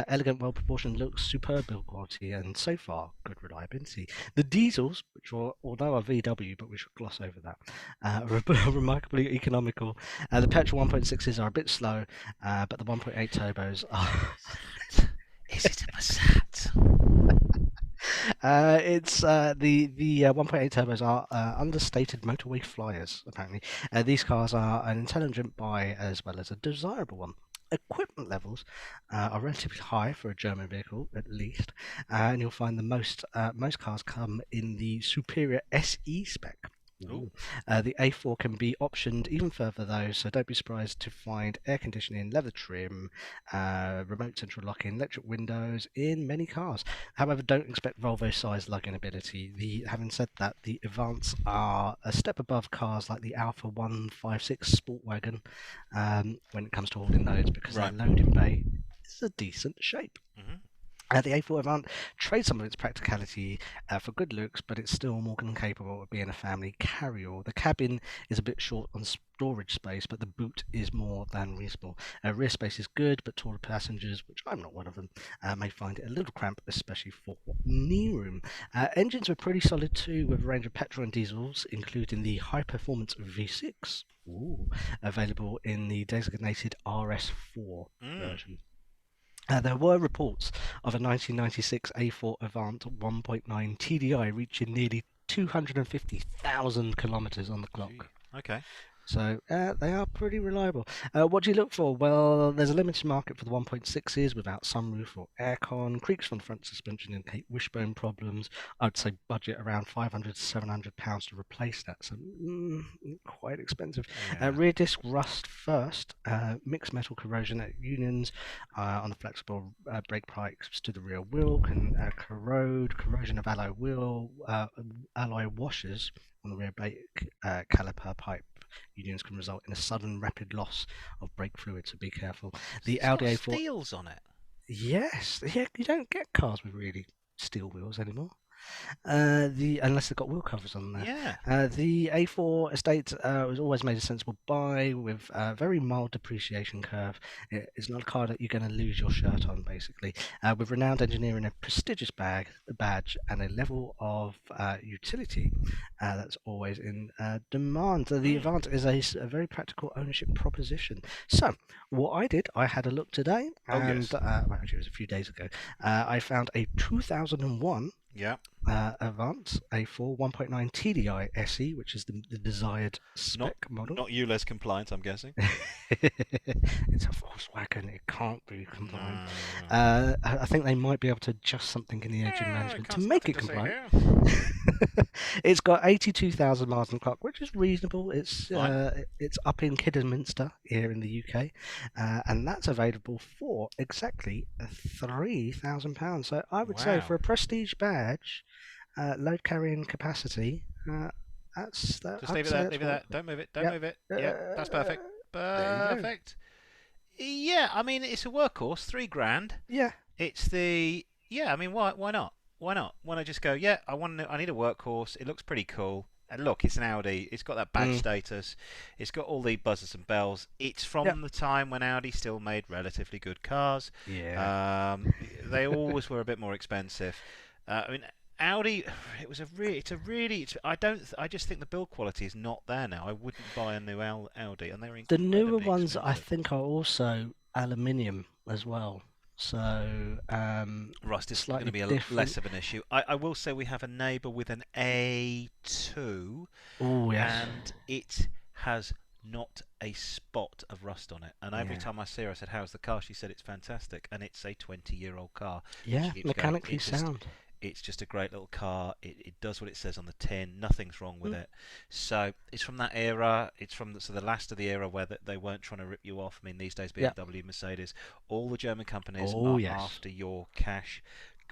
elegant, well-proportioned looks, superb build quality, and so far good reliability. The diesels, which are although are VW, but we should gloss over that, remarkably economical. The petrol 1.6s are a bit slow, but the 1.8 turbos are. Is it a Passat? It's the 1.8 turbos are understated motorway flyers. Apparently, these cars are an intelligent buy as well as a desirable one. Equipment levels are relatively high for a German vehicle, at least, and you'll find the most cars come in the superior SE spec. The A4 can be optioned even further though, so don't be surprised to find air conditioning, leather trim, remote central locking, electric windows in many cars. However, don't expect Volvo-sized lugging ability. Having said that, the Avants are a step above cars like the Alfa 156 Sportwagon when it comes to holding loads, because their loading bay is a decent shape. Mm-hmm. The A4 Avant trades some of its practicality for good looks, but it's still more than capable of being a family carry-all. The cabin is a bit short on storage space, but the boot is more than reasonable. Rear space is good, but taller passengers, which I'm not one of them, may find it a little cramped, especially for knee room. Engines were pretty solid too, with a range of petrol and diesels, including the high-performance V6, available in the designated RS4 version. There were reports of a 1996 A4 Avant 1.9 TDI reaching nearly 250,000 kilometres on the clock. Okay. So they are pretty reliable. What do you look for? Well, there's a limited market for the 1.6s without sunroof or aircon, creaks from the front suspension indicate wishbone problems. I'd say budget around £500 to £700 to replace that, so quite expensive. Yeah. Rear disc rust first, mixed metal corrosion at unions on the flexible brake pipes to the rear wheel can corrode, corrosion of alloy washers on the rear brake caliper pipe unions can result in a sudden rapid loss of brake fluid, so be careful. The It's Audi got A4, steels on it. yes, yeah, you don't get cars with really steel wheels anymore. Unless they've got wheel covers on there. Yeah. The A4 estate was always made a sensible buy with a very mild depreciation curve. It's not a car that you're going to lose your shirt on, basically. With renowned engineering, a prestigious badge, and a level of utility that's always in demand. The Avant is a very practical ownership proposition. So, what I did, I had a look today, Oh, and yes. well, actually, it was a few days ago. I found a 2001 Yeah. Avant A4 1.9 TDI SE, which is the desired spec model. Not ULEZ compliant, I'm guessing. It's a Volkswagen, it can't be compliant. I think they might be able to adjust something in the engine management to make it compliant. It's got 82,000 miles on the clock, which is reasonable. It's up in Kidderminster here in the UK, and that's available for exactly £3,000. So I would say Wow. for a prestige badge, load carrying capacity, that's that. Just I'd leave it say there. that's Leave it what- there. Don't move it. Don't Yep. move it. Yeah, that's perfect. There you go. Perfect. Yeah, I mean it's a workhorse. £3,000. Yeah. It's the yeah. I mean why not? Why not? Why not just go? Yeah, I need a workhorse. It looks pretty cool. And look, it's an Audi. It's got that badge status. It's got all the buzzers and bells. It's from Yep. the time when Audi still made relatively good cars. Yeah. They always were a bit more expensive. I mean, Audi. I just think the build quality is not there now. I wouldn't buy a new Audi, and they're The incredibly newer ones, I expensive. think, are also aluminium as well. So Rust is going slightly to be less different. of an issue. I will say we have a neighbour with an A2, Oh yes. and it has not a spot of rust on it. And every Yeah. time I see her, I said, "How's the car?" She said, "It's fantastic," and it's a 20-year-old car. Yeah, She keeps going, mechanically sound. it's just a great little car. It does what it says on the tin. Nothing's wrong with it. So it's from that era. It's from the last of the era where they weren't trying to rip you off. I mean, these days Yeah. BMW, Mercedes, all the German companies Oh are yes. after your cash.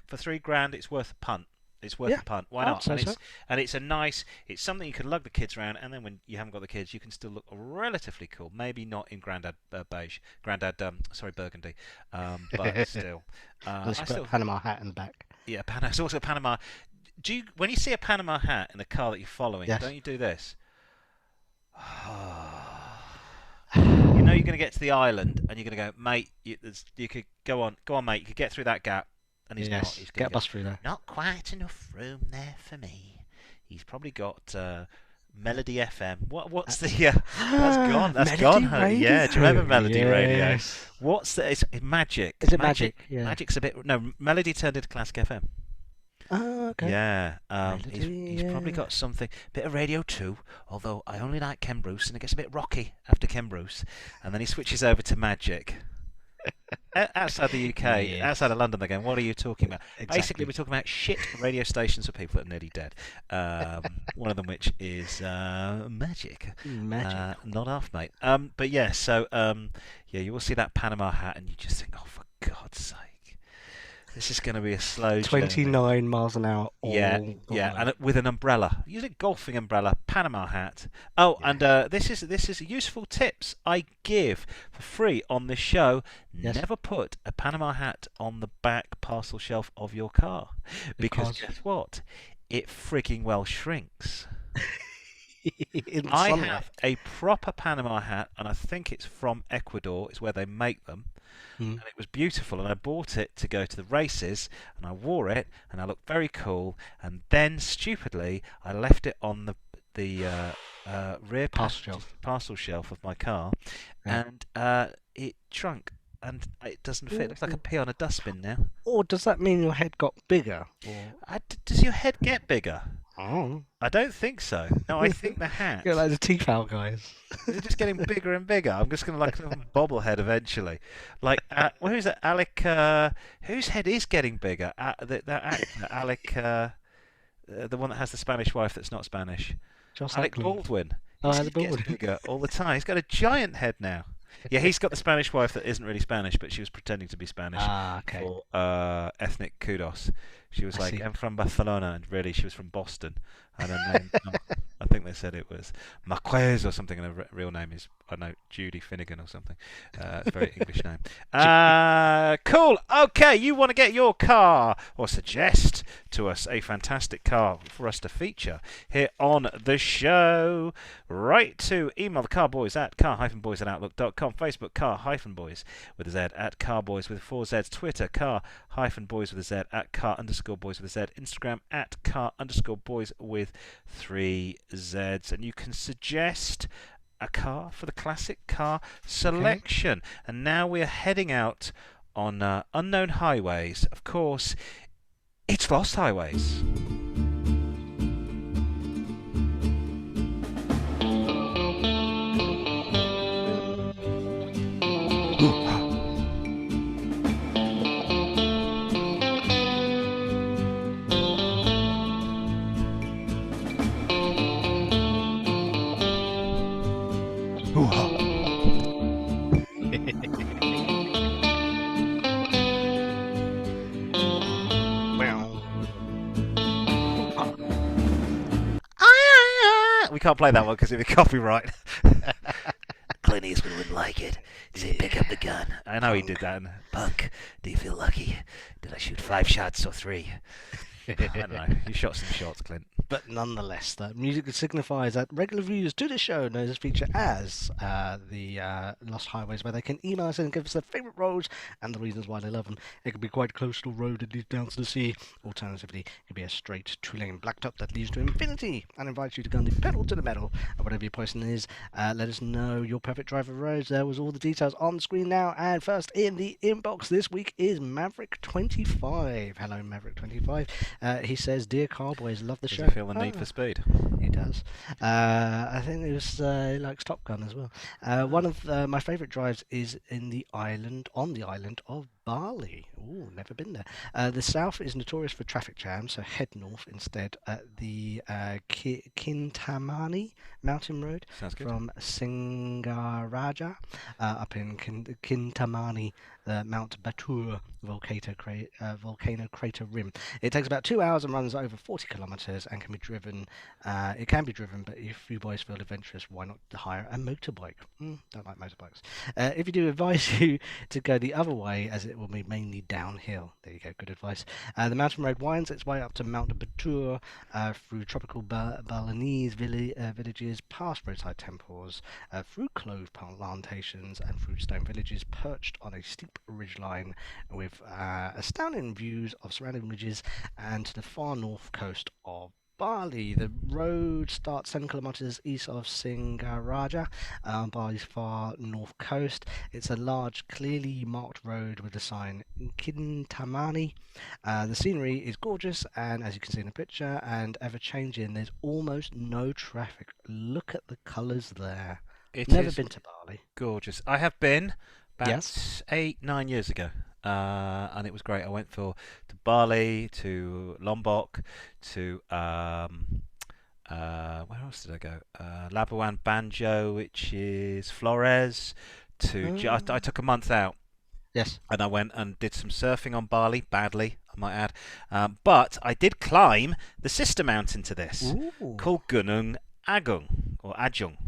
For £3,000, it's worth a punt. It's worth Yeah, a punt. Why I'd not? say so. And it's a nice. It's something you can lug the kids around, and then when you haven't got the kids, you can still look relatively cool. Maybe not in Grandad beige, Grandad sorry burgundy, but still. Unless I you put still a Panama hat in the back. yeah, it's also a Panama. When you see a Panama hat in a car that you're following, Yes. don't you do this? You know you're going to get to the island, and you're going to go, mate. You could go on, mate. You could get through that gap, and he's not. Yes. He's Get going a to go, bus through there. not quite enough room there for me. He's probably got Melody FM. What's the? That's gone. That's Melody gone. Honey. Yeah, do you remember Melody Radio? Yes. What's the? It's Magic. Is it Magic? Yeah. Magic's a bit. No, Melody turned into Classic FM. Oh, okay. Yeah, Melody, he's probably yeah. got something. Bit of Radio 2, although I only like Ken Bruce, and it gets a bit rocky after Ken Bruce, and then he switches over to Magic. Outside the UK, Yes. outside of London, they're going, what are you talking about? Exactly. Basically, we're talking about shit radio stations for people that are nearly dead. One of them which is Magic. Magic. Not half, mate. But yeah, so yeah, you will see that Panama hat, and you just think, oh, for God's sake. This is going to be a slow journey. 29 miles an hour. Yeah, all the yeah, way. and with an umbrella. Use a golfing umbrella, Panama hat. Oh, Yeah. and this is useful tips I give for free on this show. Yes. Never put a Panama hat on the back parcel shelf of your car, because Because- guess what? It freaking well shrinks. In the I sunlight. have a proper Panama hat, and I think it's from Ecuador. It's where they make them. Mm. And it was beautiful, and I bought it to go to the races, and I wore it, and I looked very cool. And then, stupidly, I left it on the rear parcel shelf of my car, Yeah. and it shrunk, and it doesn't fit. It looks like a pea on a dustbin now. Or does that mean your head got bigger? Or... Does your head get bigger? Oh. I don't think so. No, I think the hat. You're like the T-foul guys. Is it just getting bigger and bigger? I'm just going to like a bobblehead eventually. Like, who is it? Alec. Whose head is getting bigger? That actor, Alec. The one that has the Spanish wife that's not Spanish. Joss Alec Ackland. Baldwin. Oh, His Alec head gets Baldwin. bigger all the time. He's got a giant head now. Yeah, he's got the Spanish wife that isn't really Spanish, but she was pretending to be Spanish Ah, okay. for ethnic kudos. She was I like, see. I'm from Barcelona, and really she was from Boston. And her name, I think they said it was Marquez or something, and her real name is, I don't know, Judy Finnegan or something. It's a very English name. Cool. Okay, you want to get your car or suggest to us a fantastic car for us to feature here on the show. Write to email the Car-Boyz at car-boys@outlook.com, Facebook car-boys with a Z at Car-Boyz with 4 Zs, Twitter car-boys with a Z at car_boys with a Z, Instagram at car_boys with 3 Zs, and you can suggest a car for the classic car selection. Okay. And now we are heading out on unknown highways. Of course, it's Lost Highways. We can't play that one because it'd be copyright. Clint Eastwood wouldn't like it. Say, pick up the gun. I know he did that. Punk, do you feel lucky? Did I shoot 5 shots or 3? I don't know. You shot some shots, Clint. But nonetheless, that music signifies that regular viewers to the show know this feature as the Lost Highways, where they can email us and give us their favourite roads and the reasons why they love them. It can be quite a coastal road that leads down to the sea. Alternatively, it can be a straight 2-lane blacktop that leads to infinity and invites you to gun the pedal to the metal. And whatever your person is, let us know your perfect driver roads. There was all the details on the screen now. And first in the inbox this week is Maverick25. Hello, Maverick25. He says, "Dear Car-Boyz, love the show." Feel the need for speed. He does. I think he likes Top Gun as well. One of my favourite drives is on the island of Bali. Ooh, never been there. The south is notorious for traffic jams, so head north instead at the Kintamani mountain road from Singaraja up in Kintamani, the Mount Batur volcano crater rim. It takes about 2 hours and runs over 40 kilometres and can be driven. It can be driven, but if you boys feel adventurous, why not hire a motorbike? Don't like motorbikes. If you do, advise you to go the other way, as it will be mainly downhill. There you go, good advice. The mountain road winds its way up to Mount Batur through tropical Balinese villages, past roadside temples, through clove plantations and fruitstone villages perched on a steep ridgeline with astounding views of surrounding ridges and to the far north coast of Bali. The road starts 7 kilometres east of Singaraja, Bali's far north coast. It's a large, clearly marked road with the sign Kintamani. The scenery is gorgeous, and as you can see in the picture, and ever-changing. There's almost no traffic. Look at the colours there. Never been to Bali. Gorgeous. I have been about Yes. 8-9 years ago. And it was great. I went to Bali, to Lombok, to where else did I go? Labuan Banjo, which is Flores. I took a month out. Yes. And I went and did some surfing on Bali, badly, I might add. But I did climb the sister mountain to this, called Gunung Agung or Ajung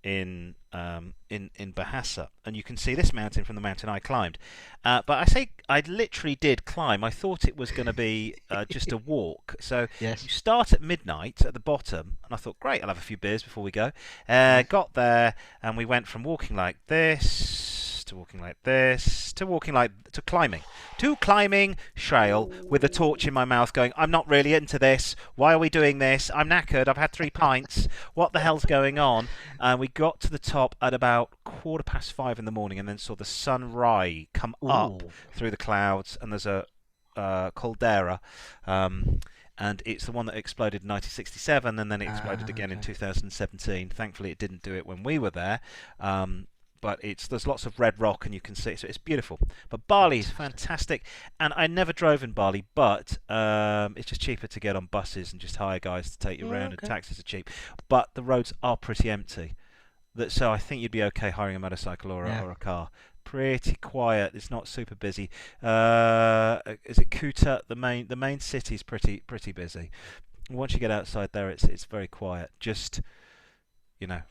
in Bahasa, and you can see this mountain from the mountain I climbed. But I say I literally did climb. I thought it was going to be just a walk. So Yes. you start at midnight at the bottom, and I thought, great, I'll have a few beers before we go. Got there, and we went from walking like this to walking like this to climbing trail with a torch in my mouth, going, I'm not really into this. Why are we doing this? I'm knackered. I've had 3 pints. What the hell's going on? And we got to the top at about 5:15 in the morning, and then saw the sun rise come up through the clouds, and there's a caldera, and and it's the one that exploded in 1967, and then it exploded again in Okay. 2017. Thankfully, it didn't do it when we were there. But there's lots of red rock, and you can see it, so it's beautiful. But Bali is fantastic, and I never drove in Bali, but it's just cheaper to get on buses and just hire guys to take you around, and Okay. taxis are cheap. But the roads are pretty empty, so I think you'd be okay hiring a motorcycle or Yeah. or a car. Pretty quiet. It's not super busy. Is it Kuta? The main city is pretty busy. Once you get outside there, it's very quiet. Just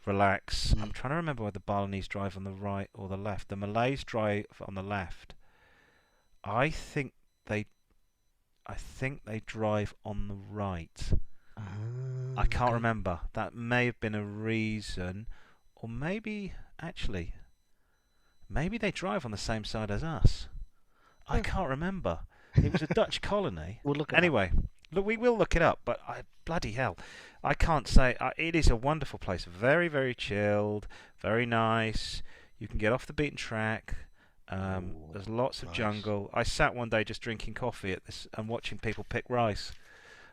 relax. I'm trying to remember whether the Balinese drive on the right or the left. The Malays drive on the left. I think they, I think they drive on the right. I can't Okay. remember. That may have been a reason, or maybe actually, maybe they drive on the same side as us. I Yeah. can't remember. It was a Dutch colony. We'll look it up. Anyway, look, we will look it up, but bloody hell, I can't say. It is a wonderful place. Very, very chilled, very nice. You can get off the beaten track. Ooh, There's lots of nice. jungle. I sat one day just drinking coffee at this and watching people pick rice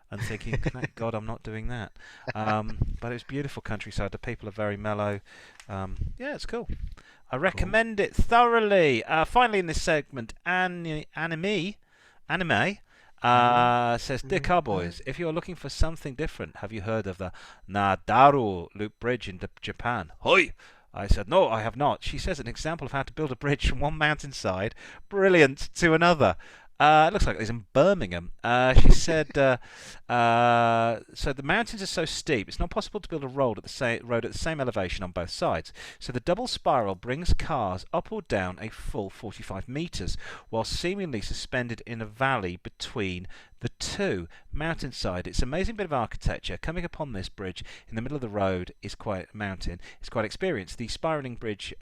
and thinking, thank God I'm not doing that. But it's beautiful countryside. The people are very mellow. Yeah, it's cool. I recommend it thoroughly. Finally, in this segment, anime says, Dear Car-Boyz, if you are looking for something different, have you heard of the Nadaru Loop Bridge in Japan? Hoi! I said, no, I have not. She says an example of how to build a bridge from one mountainside, brilliant, to another. It looks like it's in Birmingham. She said, so the mountains are so steep, it's not possible to build a road at the same elevation on both sides. So the double spiral brings cars up or down a full 45 meters, while seemingly suspended in a valley between the two mountainside. It's an amazing bit of architecture. Coming upon this bridge in the middle of the road is quite a mountain. It's quite experienced. The spiraling bridge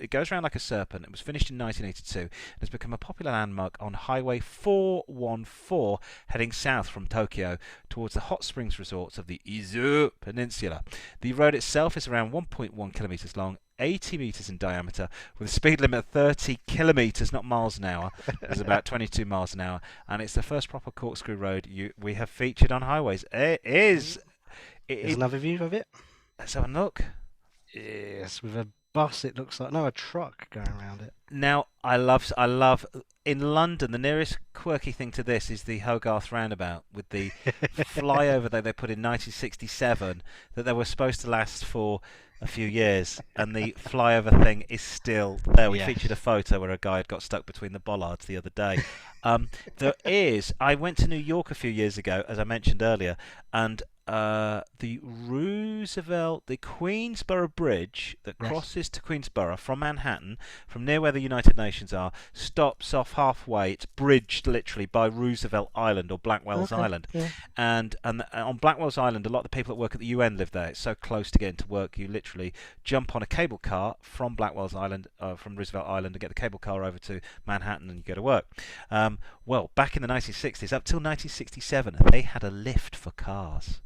it goes around like a serpent. It was finished in 1982 and has become a popular landmark on Highway 414 heading south from Tokyo towards the hot springs resorts of the Izu Peninsula. The road itself is around 1.1 kilometers long, 80 meters in diameter, with a speed limit of 30 kilometers, not miles an hour. It's about 22 miles an hour, and it's the first proper corkscrew road we have featured on highways. It is. Here's another view of it. Let's have a look. Yes, with a bus. It looks like a truck going around it. Now, I love in London. The nearest quirky thing to this is the Hogarth roundabout with the flyover that they put in 1967 that they were supposed to last for a few years, and the flyover thing is still there. We featured a photo where a guy had got stuck between the bollards the other day. I went to New York a few years ago, as I mentioned earlier, and the Queensboro Bridge that crosses to Queensboro from Manhattan, from near where the United Nations are, stops off halfway. It's bridged literally by Roosevelt Island or Blackwell's Island. Yeah. And on Blackwell's Island, a lot of the people that work at the UN live there. It's so close to getting to work, you literally jump on a cable car from Blackwell's Island, from Roosevelt Island, and get the cable car over to Manhattan, and you go to work. Well, back in the 1960s, up till 1967, they had a lift for cars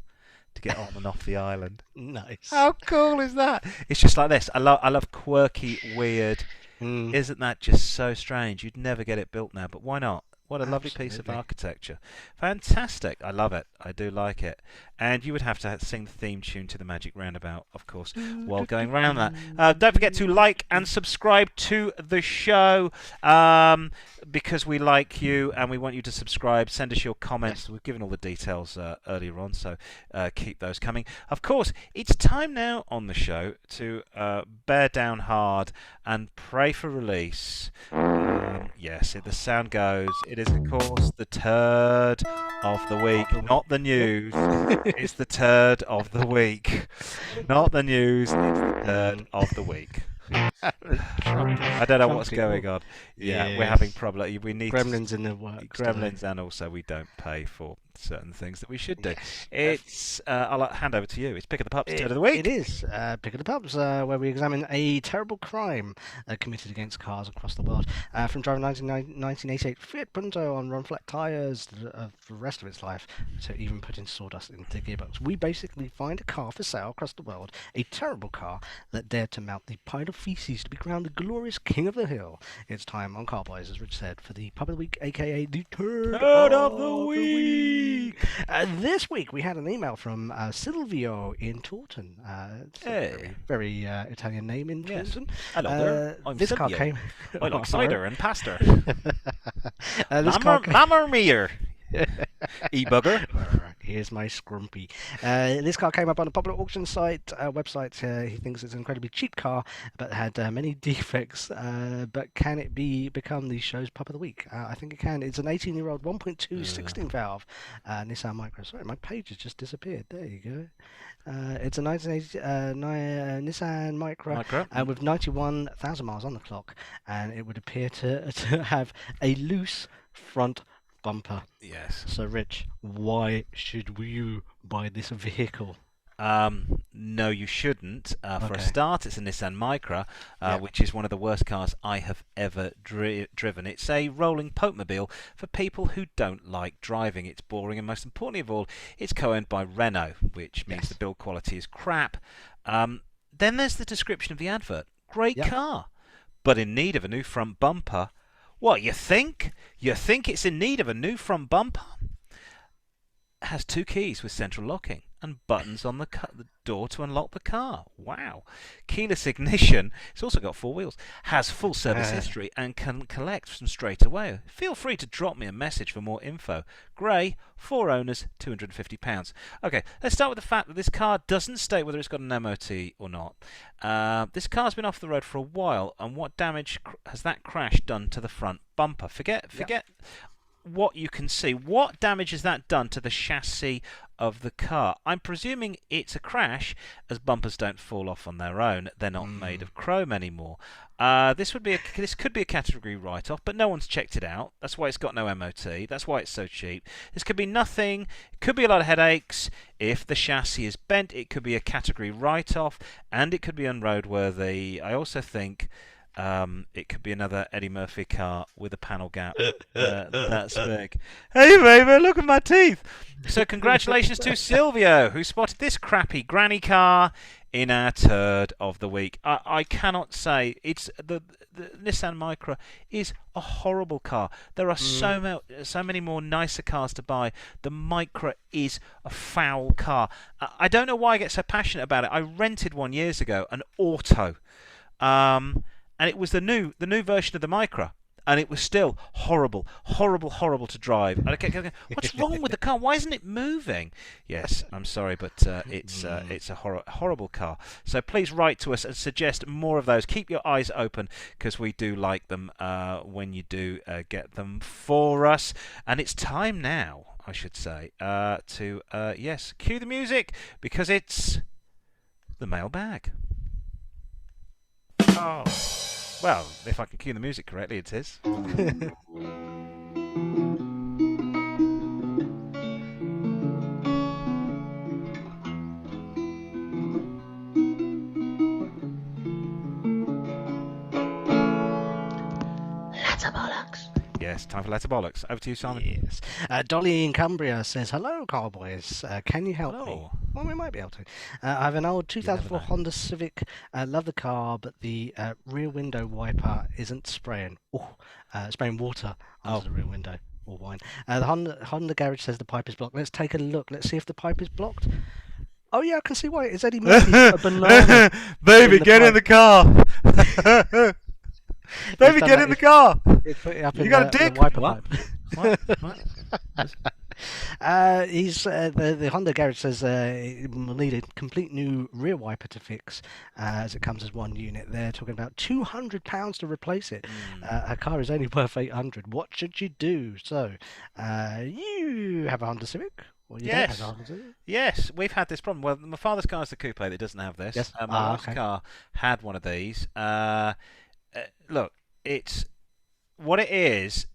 to get on and off the island. Nice. How cool is that? It's just like this. I love quirky, weird. Isn't that just so strange? You'd never get it built now, but why not? What a lovely piece of architecture. Fantastic. I love it. I do like it. And you would have to sing the theme tune to the Magic Roundabout, of course, while going around that. Don't forget to like and subscribe to the show, because we like you and we want you to subscribe. Send us your comments. We've given all the details earlier on, so keep those coming. Of course, it's time now on the show to bear down hard and pray for release. Yes, the sound goes. It is, of course, the turd of the week, not the news. It's the turd of the week, not the news. It's the turd of the week. I don't know what's going on. Yeah, we're having problems. We need gremlins in the works. Gremlins, and also we don't pay for certain things that we should do. It's I'll hand over to you. It's Pick of the Pups, turd of the week. It is Pick of the Pups, where we examine a terrible crime committed against cars across the world. From driving 1988 Fiat Punto on run-flat tyres for the rest of its life, to even putting sawdust into the gearbox. We basically find a car for sale across the world, a terrible car that dared to mount the pile of feces to be crowned the glorious king of the hill. It's time on Car-Boyz, as Rich said, for the Pub of the Week, aka the turd of the week. week. This week we had an email from Silvio in Taunton. It's a Hey. very Italian name in Yes. Taunton. Hello there. I'm This car Silvio. came. I like cider and pasta. This Mamma mia. E-bugger. Here's my scrumpy. This car came up on a popular auction website. He thinks it's an incredibly cheap car, but had many defects. But can it become the show's pup of the week? I think it can. It's an 18-year-old 1.2 16 valve Nissan Micra. Sorry, my page has just disappeared. There you go. It's a 1980 Nissan Micra with 91,000 miles on the clock, and it would appear to have a loose front bumper. Yes. So, Rich, why should you buy this vehicle? No, you shouldn't. For a Okay. start, it's a Nissan Micra, which is one of the worst cars I have ever driven. It's a rolling popemobile for people who don't like driving. It's boring, and most importantly of all, it's co-owned by Renault, which means the build quality is crap. Then there's the description of the advert. Great car, but in need of a new front bumper. What, you think? You think it's in need of a new front bumper? Has 2 keys with central locking and buttons on the door to unlock the car. Wow. Keyless ignition. It's also got 4 wheels. Has full service history and can collect from straight away. Feel free to drop me a message for more info. Grey, 4 owners, £250. Okay, let's start with the fact that this car doesn't state whether it's got an MOT or not. This car's been off the road for a while, and what damage has that crash done to the front bumper? Forget what you can see. What damage has that done to the chassis of the car? I'm presuming it's a crash, as bumpers don't fall off on their own. They're not made of chrome anymore. This could be a category write-off, but no one's checked it out. That's why it's got no MOT. That's why it's so cheap. This could be nothing. It could be a lot of headaches. If the chassis is bent, it could be a category write-off, and it could be unroadworthy. I also think it could be another Eddie Murphy car with a panel gap that's big. Hey, baby, look at my teeth. So congratulations to Silvio, who spotted this crappy granny car in our turd of the week. I cannot say it's the Nissan Micra is a horrible car. There are so many more nicer cars to buy. The Micra is a foul car. I don't know why I get so passionate about it. I rented one years ago, an Auto. And it was the new version of the Micra, and it was still horrible to drive. And I kept going, what's wrong with the car? Why isn't it moving? Yes, I'm sorry, but it's a horrible car. So please write to us and suggest more of those. Keep your eyes open, because we do like them when you do get them for us. And it's time now, I should say, to cue the music, because it's the mailbag. Oh. Well, if I can cue the music correctly, it is. Yes, time for Letterbollocks. Over to you, Simon. Yes. Dolly in Cumbria says, hello, Car-Boyz. Can you help me? Hello. Well, we might be able to. I have an old 2004 Honda Civic. Love the car, but the rear window wiper isn't spraying. Spraying water onto the rear window. Or wine. The Honda garage says the pipe is blocked. Let's take a look. Let's see if the pipe is blocked. Oh, yeah, I can see why. It's Eddie Murphy. A banana. Baby, get in the car. Baby, get in the car. You got a dick? The wiper What? pipe. What? The Honda garage says it will need a complete new rear wiper to fix, as it comes as one unit. They're talking about £200 to replace it. Her car is only worth £800. What should you do? So, you have a Honda Civic? Or you don't have a Honda Civic? Yes, we've had this problem. Well, my father's car is the coupe that doesn't have this. Yes. My wife's car had one of these. Look, it's what it is.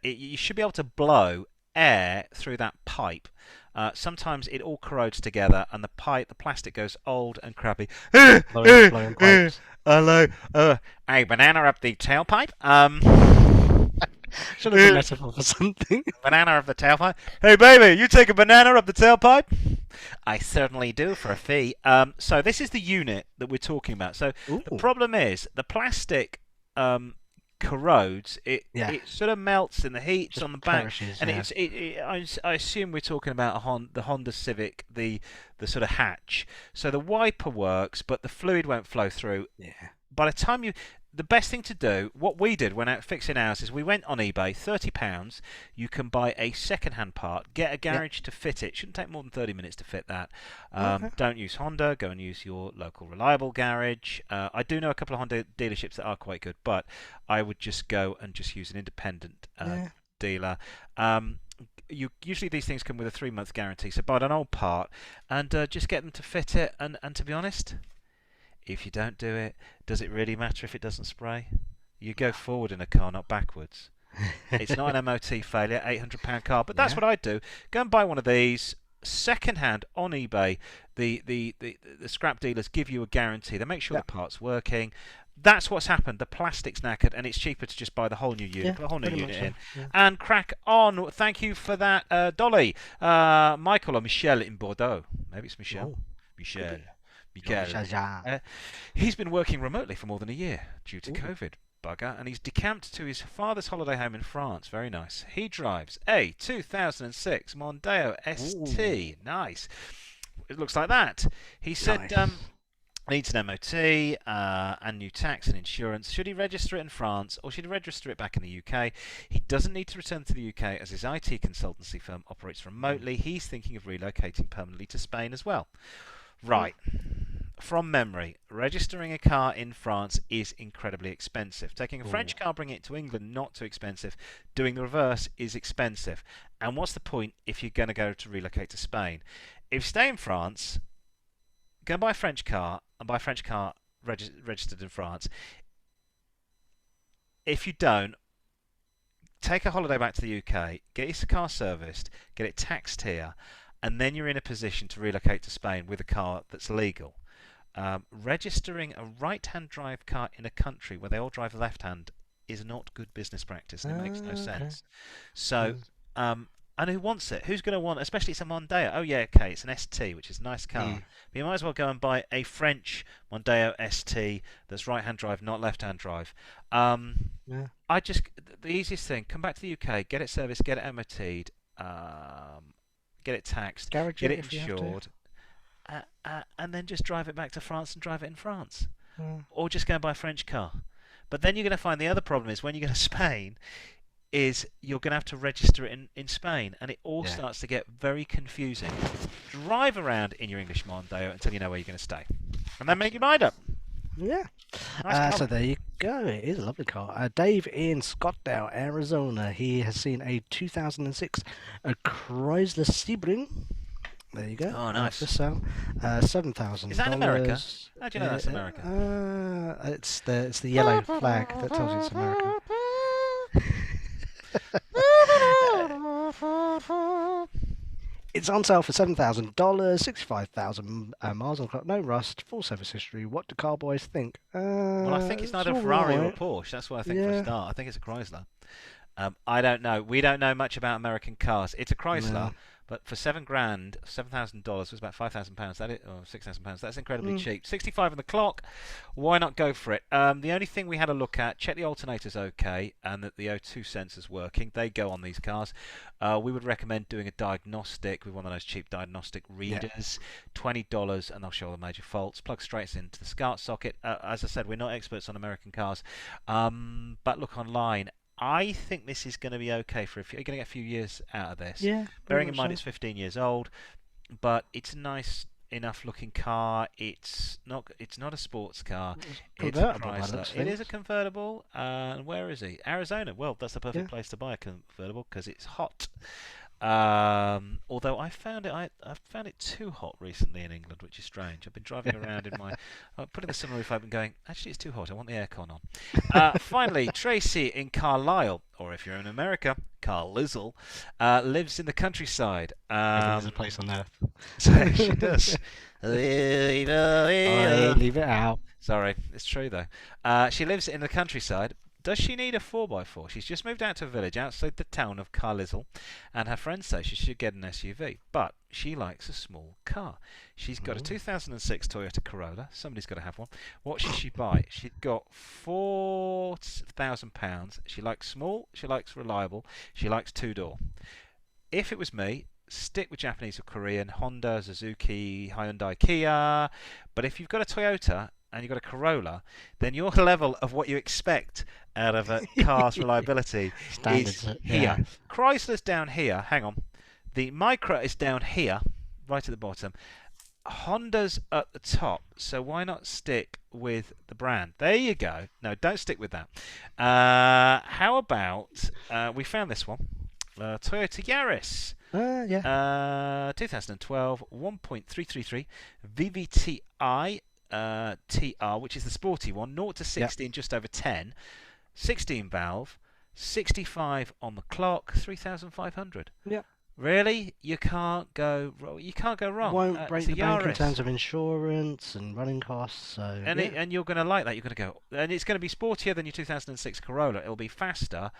You should be able to blow air through that pipe. Sometimes it all corrodes together, and the plastic goes old and crappy. Blowing pipes. Hello, a banana up the tailpipe. Should have been a metaphor for something. Banana up the tailpipe. Hey, baby, you take a banana up the tailpipe? I certainly do, for a fee. So this is the unit that we're talking about. So the problem is the plastic corrodes, Yeah. it sort of melts in the heat Just on the back, perishes. and Yeah. I assume we're talking about the Honda Civic, the sort of hatch. So the wiper works, but the fluid won't flow through. Yeah. By the time you, the best thing to do, what we did when out fixing ours, is we went on eBay, £30. You can buy a second-hand part, get a Yep. garage to fit it. Shouldn't take more than 30 minutes to fit that. Okay. Don't use Honda. Go and use your local reliable garage. I do know a couple of Honda dealerships that are quite good, but I would just go and just use an independent Yeah. dealer. Usually these things come with a 3-month guarantee, so buy an old part and just get them to fit it. And to be honest, if you don't do it, does it really matter if it doesn't spray? You go forward in a car, not backwards. It's not an MOT failure, £800 car, but that's Yeah. what I'd do. Go and buy one of these second hand on eBay. The scrap dealers give you a guarantee. They make sure Yeah. the part's working. That's what's happened. The plastic's knackered, and it's cheaper to just buy the whole new unit, Yeah. put a whole new Pretty unit much in, so. Yeah. and crack on. Thank you for that, Dolly. Michael or Michel in Bordeaux. Maybe it's Michel. Oh, Michel. be. Michael. He's been working remotely for more than a year due to Ooh. COVID, bugger, and he's decamped to his father's holiday home in France. Very nice. He drives a 2006 Mondeo ST. Nice. It looks like that. He said Nice. needs an MOT and new tax and insurance. Should he register it in France or should he register it back in the UK? He doesn't need to return to the UK as his IT consultancy firm operates remotely. He's thinking of relocating permanently to Spain as well. Right. From memory, registering a car in France is incredibly expensive. Taking a French car, bringing it to England, not too expensive. Doing the reverse is expensive. And what's the point if you're going to go to relocate to Spain? If you stay in France, go and buy a French car and buy a French car registered in France. If you don't, take a holiday back to the UK, get your car serviced, get it taxed here, and then you're in a position to relocate to Spain with a car that's legal. Registering a right-hand drive car in a country where they all drive left-hand is not good business practice, and it makes no sense. So, and who wants it? Who's going to want it? Especially it's a Mondeo. Oh yeah, okay, it's an ST, which is a nice car. But you might as well go and buy a French Mondeo ST that's right-hand drive, not left-hand drive. Yeah. The easiest thing, come back to the UK, get it serviced, get it MOT'd, get it taxed, Garage get it it if you have to. insured, and then just drive it back to France and drive it in France. Yeah. Or just go and buy a French car. But then you're going to find the other problem is when you go to Spain, is you're going to have to register it in Spain, and it all starts to get very confusing. Drive around in your English Mondeo until you know where you're going to stay, and then make your mind up. Yeah. Nice So car. there you go. It is a lovely car. Dave in Scottsdale, Arizona. He has seen a 2006 Chrysler Sebring. There you go. Oh, nice. For sale. $7,000. Is that in America? How do you know that's America? It's the yellow flag that tells you it's American. It's on sale for $7,000, 65,000 miles on the clock, no rust, full service history. What do Car-Boyz think? Well, I think it's neither a all Ferrari or a right. Porsche. That's what I think for a Yeah. start. I think it's a Chrysler. I don't know. We don't know much about American cars. It's a Chrysler, No. but for $7,000 was about £5,000. That is, or £6,000. That's incredibly cheap. 65 on the clock. Why not go for it? The only thing we had a look at, check the alternator's okay, and that the O2 sensor's working. They go on these cars. We would recommend doing a diagnostic with one of those cheap diagnostic readers. $20, and they'll show all the major faults. Plug straight into the SCART socket. As I said, we're not experts on American cars, but look online. I think this is going to be okay for you're going to get a few years out of this. Yeah. Bearing in mind it's 15 years old, but it's a nice enough looking car. It's not a sports car. It's a convertible by the looks Chrysler. of It is a things. convertible. And where is he? Arizona. Well, that's the perfect place to buy a convertible because it's hot. Although I found it too hot recently in England, which is strange. I've been driving around in my putting the sunroof open, going, actually it's too hot. I want the aircon on. Finally, Tracy in Carlisle, or if you're in America, Carlisle, lives in the countryside. There's a place on earth. So she does. Leave it out. Sorry, it's true though. She lives in the countryside, Does she need a 4x4? She's just moved out to a village outside the town of Carlisle, and her friends say she should get an SUV, but she likes a small car. She's got a 2006 Toyota Corolla. Somebody's got to have one. What should she buy? She's got £4,000. She likes small, she likes reliable, she likes two-door. If it was me, stick with Japanese or Korean, Honda, Suzuki, Hyundai, Kia. But if you've got a Toyota and you've got a Corolla, then your level of what you expect out of a car's reliability Standards, is yeah. here. Chrysler's down here. Hang on. The Micra is down here, right at the bottom. Honda's at the top, so why not stick with the brand? There you go. No, don't stick with that. How about we found this one. Toyota Yaris. Yeah. 2012 1.333 VVTi TR, which is the sporty one, 0 to 60 in just over 10, 16 valve, 65 on the clock, 3,500. Yeah. Really, you can't go wrong. Won't break the bank in Yaris. terms of insurance and running costs. So And and you're going to like that. You're going to go, and it's going to be sportier than your 2006 Corolla. It'll be faster.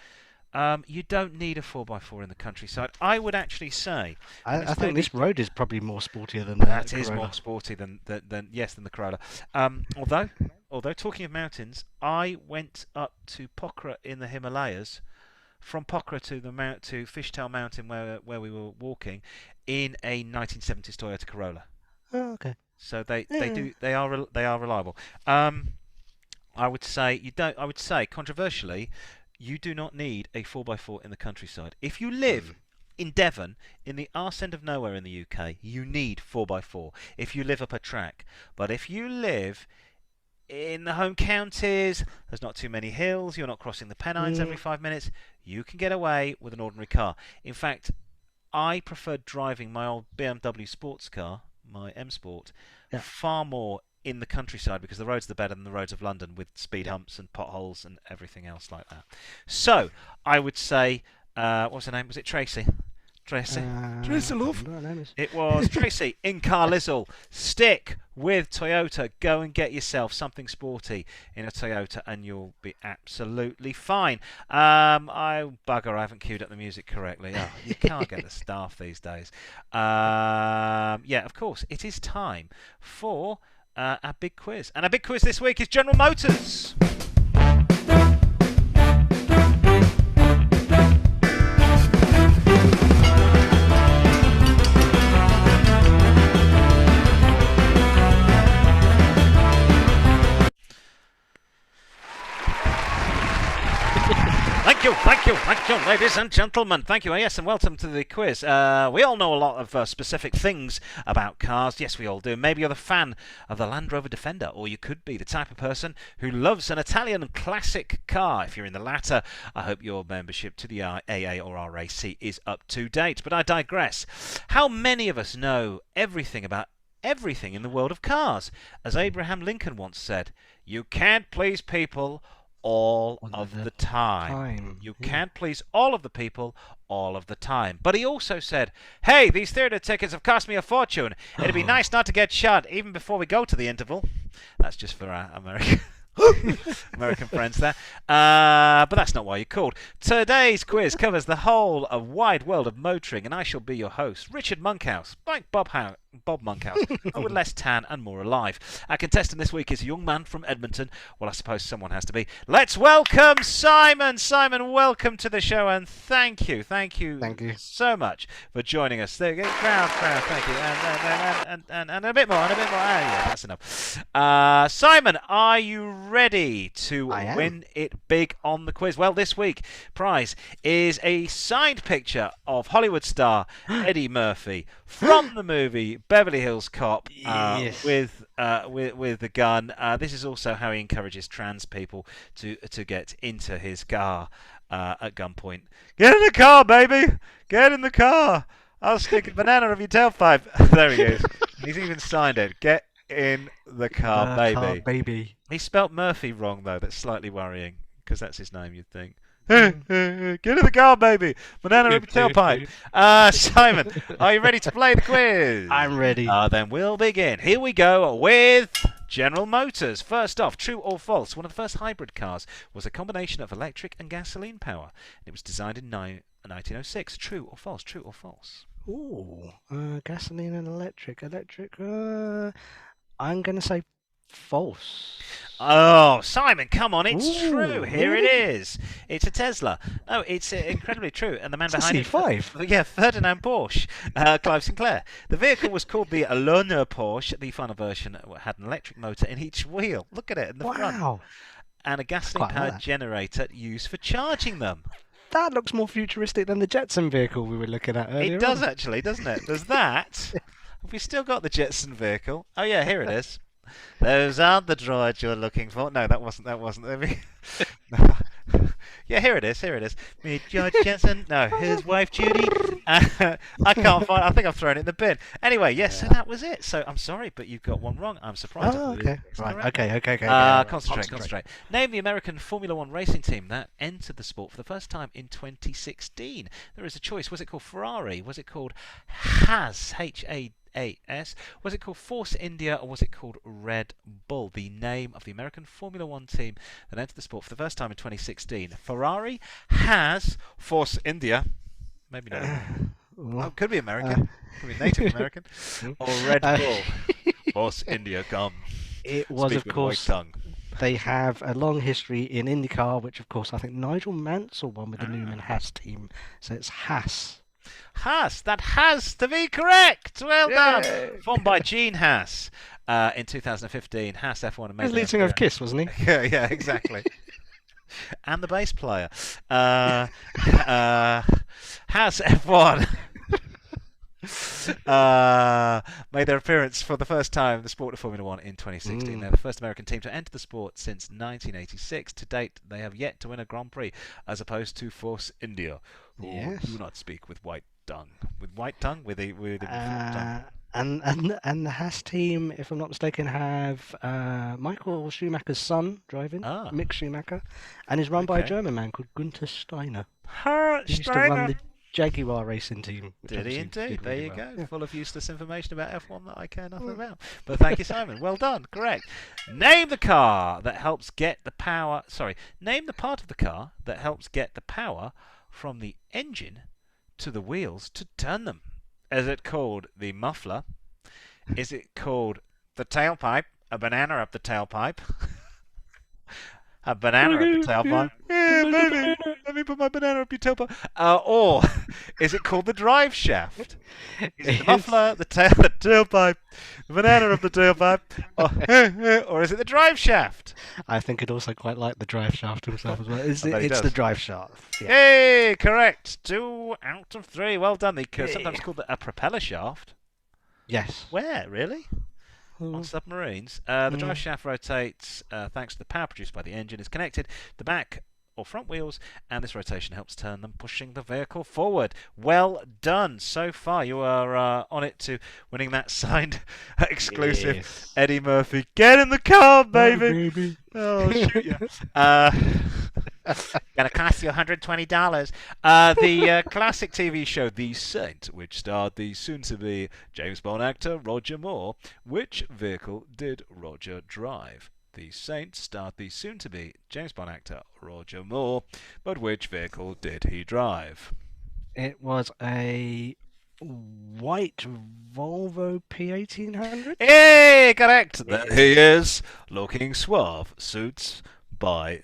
You don't need a 4x4 in the countryside. I would actually say. I think this road is probably more sportier than the That is Corolla. more sporty than the Corolla. Although talking of mountains, I went up to Pokhara in the Himalayas, from Pokhara to the to Fishtail Mountain where we were walking, in a 1970s Toyota Corolla. Oh, okay. So they are reliable. I would say controversially, you do not need a 4x4 in the countryside. If you live in Devon, in the arse end of nowhere in the UK, you need 4x4 if you live up a track. But if you live in the home counties, there's not too many hills, you're not crossing the Pennines every 5 minutes, you can get away with an ordinary car. In fact, I preferred driving my old BMW sports car, my M Sport, far more in the countryside, because the roads are better than the roads of London, with speed humps and potholes and everything else like that. So I would say, what was her name? Was it Tracy? Tracy Love. It was Tracy in Carlisle. Stick with Toyota. Go and get yourself something sporty in a Toyota, and you'll be absolutely fine. I haven't queued up the music correctly. Oh, you can't get the staff these days. Yeah, of course, it is time for our big quiz. And our big quiz this week is General Motors. Thank you, ladies and gentlemen. Thank you. Yes, and welcome to the quiz. We all know a lot of specific things about cars. Yes, we all do. Maybe you're a fan of the Land Rover Defender, or you could be the type of person who loves an Italian classic car. If you're in the latter, I hope your membership to the AA or RAC is up to date. But I digress. How many of us know everything about everything in the world of cars? As Abraham Lincoln once said, you can't please people all of the time. You can't please all of the people all of the time. But he also said, hey, these theatre tickets have cost me a fortune. It'd be nice not to get shot even before we go to the interval. That's just for our American friends there. But that's not why you're called. Today's quiz covers the whole wide world of motoring, and I shall be your host, Richard Monkhouse, like Bob Monkhouse, but with less tan and more alive. Our contestant this week is a young man from Edmonton. Well, I suppose someone has to be. Let's welcome Simon. Simon, welcome to the show, and thank you so much for joining us. There you go. Crowd, thank you. And a bit more, yeah, that's enough. Simon, are you ready to win it big on the quiz? Well, this week prize is a signed picture of Hollywood star Eddie Murphy from the movie Beverly Hills Cop, with the gun. This is also how he encourages trans people to get into his car at gunpoint. Get in the car, baby! Get in the car! I'll stick a banana of your tailpipe. There he is. He's even signed it. Get in the car, baby. He spelt Murphy wrong, though. That's slightly worrying, because that's his name, you'd think. Get in the car, baby. Banana in your tailpipe. Simon, are you ready to play the quiz? I'm ready. Then we'll begin. Here we go with General Motors. First off, true or false? One of the first hybrid cars was a combination of electric and gasoline power. It was designed in 1906. True or false? True or false? Ooh, gasoline and electric. I'm going to say false. Oh, Simon, come on, it's true. Ooh, Here it really? is. It's a Tesla. No, it's incredibly true. And the man It's a behind C5. it, yeah, Ferdinand Porsche, Clive Sinclair. The vehicle was called the Lerner Porsche. The final version had an electric motor in each wheel. Look at it in the front. Wow. And a quite gasoline-powered like generator used for charging them. That looks more futuristic than the Jetson vehicle we were looking at earlier. It does actually, doesn't it? There's that. Have we still got the Jetson vehicle? Oh yeah, here it is. Those aren't the droids you're looking for. No, that wasn't. Yeah, here it is. Meet George Jetson. No, his wife Judy. I can't find. I think I've thrown it in the bin. Anyway, yes, so that was it. So I'm sorry, but you've got one wrong. I'm surprised. Oh, okay. Right. Okay. Concentrate. Name the American Formula One racing team that entered the sport for the first time in 2016. There is a choice. Was it called Ferrari? Was it called Haas? H-A-A-S. Was it called Force India, or was it called Red Bull? The name of the American Formula One team that entered the sport for the first time in 2016. Ferrari, Haas, Force India. Maybe not. Oh, could be American. Could be Native American. Or Red Bull. Force India, come. It was, Speak of with course, white tongue. they have a long history in IndyCar, which, of course, I think Nigel Mansell won with the Newman Haas team. So it's Haas. Haas, that has to be correct. Well done. Formed by Gene Haas in 2015. Haas F1 He was lead singer of Kiss, wasn't he? Yeah, exactly. And the bass player. Haas F1 made their appearance for the first time in the sport of Formula One in 2016. They're the first American team to enter the sport since 1986. To date, they have yet to win a Grand Prix, as opposed to Force India, who do not speak with white tongue. With white tongue? With a tongue. And the Haas team, if I'm not mistaken, have Michael Schumacher's son driving, Mick Schumacher, and is run by a German man called Gunther Steiner. He used to run the Jaguar racing team. Did he indeed? There you go. Yeah. Full of useless information about F1 that I care nothing about. But thank you, Simon. Well done. Correct. Name the car that helps get the power. Sorry. Name the part of the car that helps get the power from the engine to the wheels to turn them. Is it called the muffler? Is it called the tailpipe? A banana up the tailpipe? A banana up the tailpipe? Yeah, baby, let me put my banana up your tailpipe. Or is it called the drive shaft? Is it the muffler, the tailpipe, the banana up the tailpipe, or is it the drive shaft? I think I'd also quite like the drive shaft himself as well. It's does. the drive shaft. Yeah. Yay, correct. 2 out of 3. Well done. Sometimes called a propeller shaft. Yes. Where, really? On submarines. The drive shaft rotates thanks to the power produced by the engine. Is connected to the back or front wheels, and this rotation helps turn them, pushing the vehicle forward. Well done so far. You are on it to winning that signed exclusive Eddie Murphy. Get in the car, baby. Oh, shoot you. Gonna cost you $120. The classic TV show The Saint, which starred the soon-to-be James Bond actor Roger Moore. Which vehicle did Roger drive? The Saint starred the soon-to-be James Bond actor Roger Moore, but which vehicle did he drive? It was a white Volvo P1800. Hey, correct. There he is, looking suave. Suits by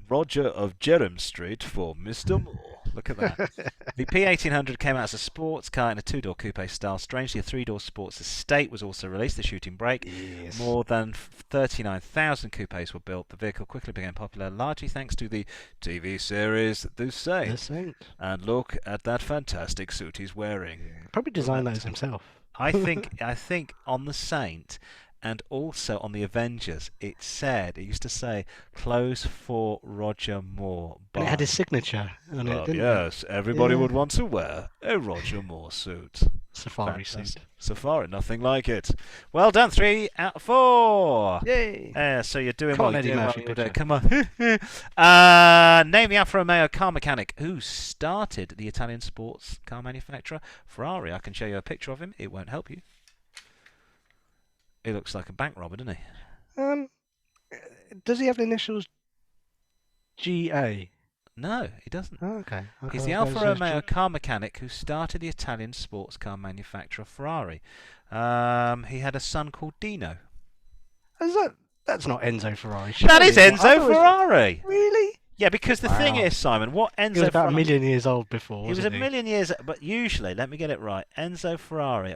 Roger of Jerram Street for Mr. Moore. Look at that. The P1800 came out as a sports car in a 2-door coupe style. Strangely, a 3-door sports estate was also released, the Shooting Brake. Yes. More than 39,000 coupes were built. The vehicle quickly became popular, largely thanks to the TV series The Saint. The Saint. And look at that fantastic suit he's wearing. Probably designed those himself. I think on The Saint and also on the Avengers, it used to say, clothes for Roger Moore. And it had his signature on it, didn't yes, everybody would want to wear a Roger Moore suit. Safari suit. Safari, nothing like it. Well done, 3 out of 4. Yay! So you're doing Come well. on, Eddie Murphy, You're good doing- job. Come on. Name the Alfa Romeo car mechanic who started the Italian sports car manufacturer Ferrari. I can show you a picture of him. It won't help you. He looks like a bank robber, doesn't he? Um, does he have the initials GA? No, he doesn't. Oh, okay. Okay, He's I the was Alfa going to say it's Romeo G. car mechanic who started the Italian sports car manufacturer Ferrari. He had a son called Dino. Is that's not Enzo Ferrari. That Surely is it's not. I Enzo thought it was Ferrari. really. Yeah, because the thing Wow. is, Simon, what He was Enzo about a Ferrari... million years old before, He was a wasn't he? million years, but usually, let me get it right. Enzo Ferrari,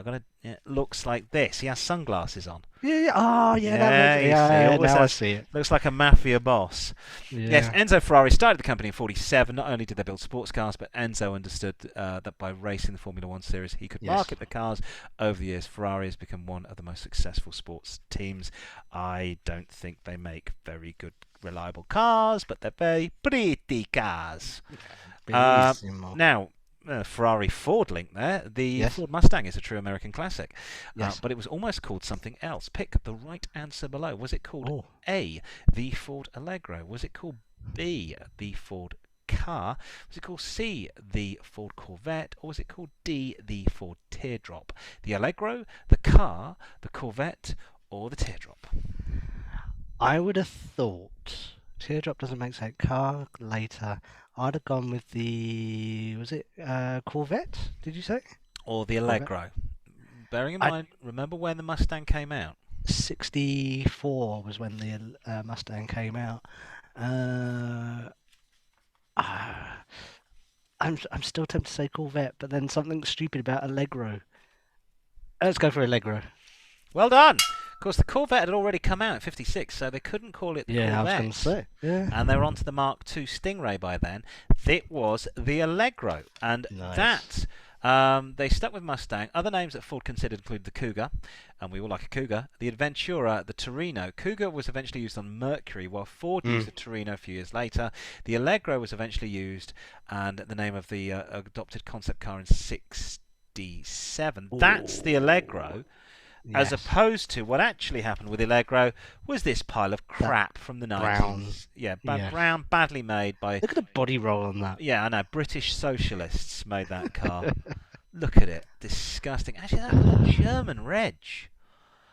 looks like this. He has sunglasses on. Yeah, yeah. Oh, yeah, that Yeah, makes you see, yeah. always Now I has, see it. looks like a mafia boss. Yes, Yeah. Enzo Ferrari started the company in '47. Not only did they build sports cars, but Enzo understood that by racing the Formula One series, he could Yes. market the cars. Over the years, Ferrari has become one of the most successful sports teams. I don't think they make very good, reliable cars, but they're very pretty cars. Bellissimo. Now, Ferrari Ford link there. The Yes. Ford Mustang is a true American classic, Yes. but it was almost called something else. Pick the right answer below. Was it called Oh. A, the Ford Allegro? Was it called B, the Ford Car? Was it called C, the Ford Corvette? Or was it called D, the Ford Teardrop? The Allegro, the Car, the Corvette, or the Teardrop? I would have thought Teardrop doesn't make sense. Car later. I'd have gone with the was it Corvette? Did you say? Or the Corvette. Allegro? Bearing in I- mind, remember when the Mustang came out? 64 was when the Mustang came out. I'm still tempted to say Corvette, but then something stupid about Allegro. Let's go for Allegro. Well done. Of course, the Corvette had already come out in '56, so they couldn't call it the Yeah, I was Corvette. going to say. Yeah. And they were onto the Mark II Stingray by then. It was the Allegro, and Nice. that they stuck with Mustang. Other names that Ford considered include the Cougar, and we all like a Cougar, the Adventura, the Torino. Cougar was eventually used on Mercury, while Ford used the Torino a few years later. The Allegro was eventually used, and the name of the adopted concept car in '67. That's the Allegro. As Yes. opposed to what actually happened with the Allegro was this pile of crap from the 90s. brown. Yeah, Yes. brown, badly made by... Look at the body roll on that. Yeah, I know, British socialists made that car. Look at it. Disgusting. Actually, that's got a German reg.